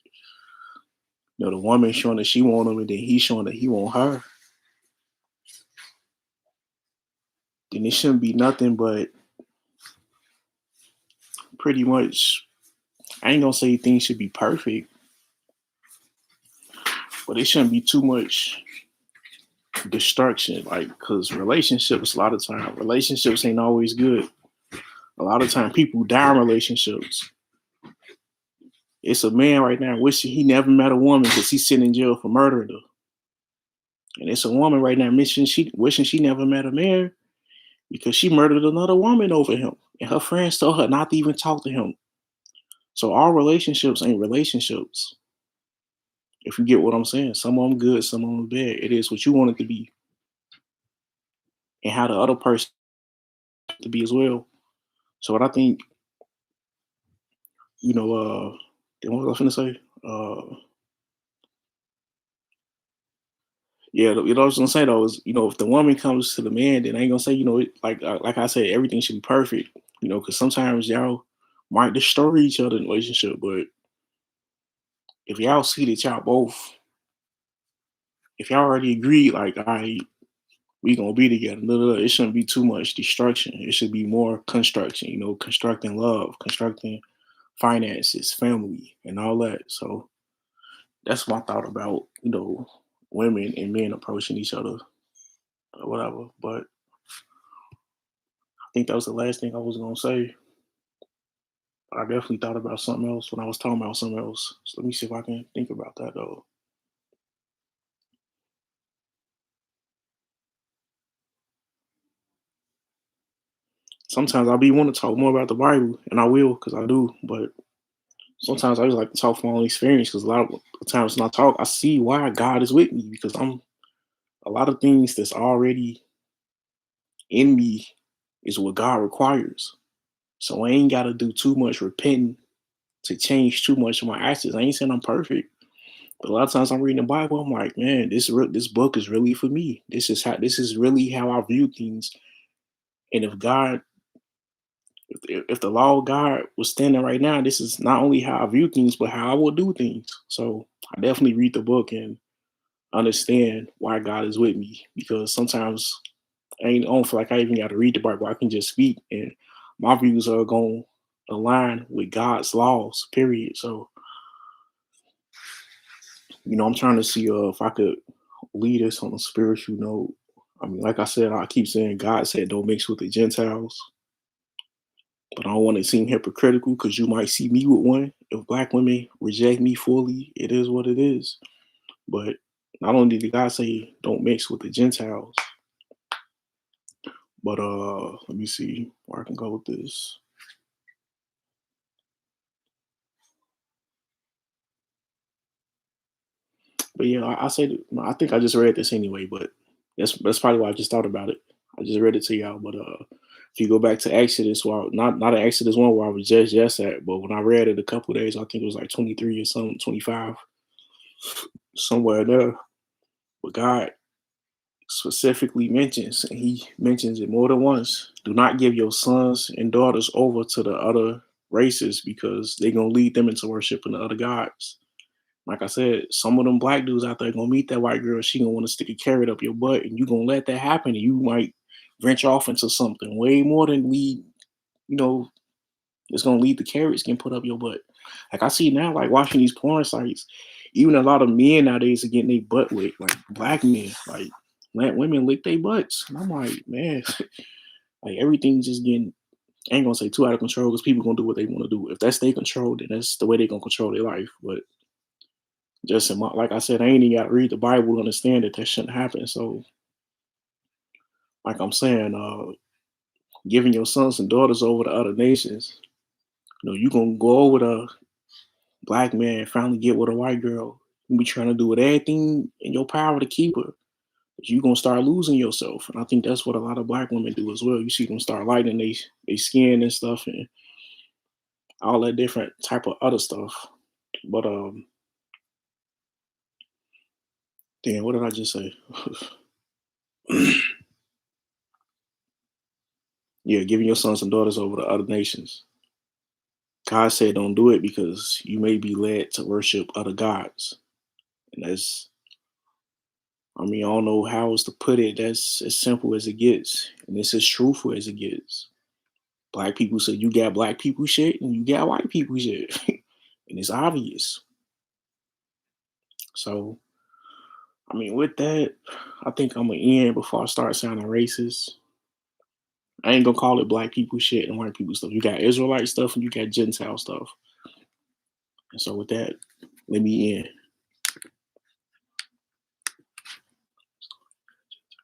The woman showing that she want him, and then he showing that he want her, then it shouldn't be nothing but pretty much. I ain't gonna say things should be perfect, but it shouldn't be too much destruction. Like, cause relationships, a lot of time, relationships ain't always good. A lot of time, people die in relationships. It's a man right now wishing he never met a woman because he's sitting in jail for murdering her. And it's a woman right now wishing she never met a man because she murdered another woman over him. And her friends told her not to even talk to him. So all relationships ain't relationships. If you get what I'm saying, some of them good, some of them bad. It is what you want it to be, and how the other person to be as well. So what I think, you know, what was I gonna say? Yeah, you know what I was gonna say though is, if the woman comes to the man, then I ain't gonna say, like I said, everything should be perfect, because sometimes y'all might destroy each other in a relationship, but if y'all see that y'all both, if y'all already agreed, like, all right, we gonna be together, blah, blah, blah, it shouldn't be too much destruction. It should be more construction, constructing love, constructing finances, family, and all that. So that's my thought about, women and men approaching each other or whatever. But I think that was the last thing I was gonna say. But I definitely thought about something else when I was talking about something else. So let me see if I can think about that though. Sometimes I be want to talk more about the Bible, and I will because I do. But sometimes I just like to talk from my own experience because a lot of times when I talk, I see why God is with me because I'm a lot of things that's already in me is what God requires. So I ain't got to do too much repenting to change too much of my actions. I ain't saying I'm perfect, but a lot of times I'm reading the Bible, I'm like, man, this book is really for me. This is really how I view things. And if the law of God was standing right now, this is not only how I view things, but how I will do things. So I definitely read the book and understand why God is with me because sometimes I don't feel like I even got to read the Bible. I can just speak, and my views are going to align with God's laws. Period. So I'm trying to see if I could lead us on a spiritual note. I mean, like I said, I keep saying God said don't mix with the Gentiles, but I don't want to seem hypocritical because you might see me with one. If black women reject me fully, it is what it is. But not only did God say don't mix with the Gentiles, but let me see where I can go with this. But yeah, I say that, I think I just read this anyway, but that's probably why I just thought about it. I just read it to y'all. But if you go back to Exodus, well, not an Exodus 1 where I was just yes at, but when I read it a couple of days, I think it was like 23 or something, 25, somewhere there. But God specifically mentions, and He mentions it more than once. Do not give your sons and daughters over to the other races because they're gonna lead them into worshiping the other gods. Like I said, some of them black dudes out there gonna meet that white girl. She gonna want to stick a carrot up your butt, and you gonna let that happen. And you might venture off into something way more than lead. You know, it's gonna lead the carrots getting put up your butt. Like I see now, like watching these porn sites, even a lot of men nowadays are getting their butt licked. Like black men, like let women lick their butts. And I'm like, man, like everything's just getting. I ain't gonna say too out of control because people gonna do what they want to do. If that's their control, then that's the way they gonna control their life. But just in my, like I said, I ain't even got to read the Bible to understand that shouldn't happen. So, like I'm saying, giving your sons and daughters over to other nations, you gonna go over the black man, finally get with a white girl. You be trying to do with everything in your power to keep her. But you gonna start losing yourself, and I think that's what a lot of black women do as well. You see them start lighting they skin and stuff, and all that different type of other stuff. But damn, what did I just say? Yeah, giving your sons and daughters over to other nations. God said don't do it because you may be led to worship other gods. And I don't know how else to put it. That's as simple as it gets. And it's as truthful as it gets. Black people say you got black people shit and you got white people shit. And it's obvious. So, with that, I think I'm gonna end before I start sounding racist. I ain't gonna call it black people shit and white people stuff. You got Israelite stuff and you got Gentile stuff. And so with that, let me end.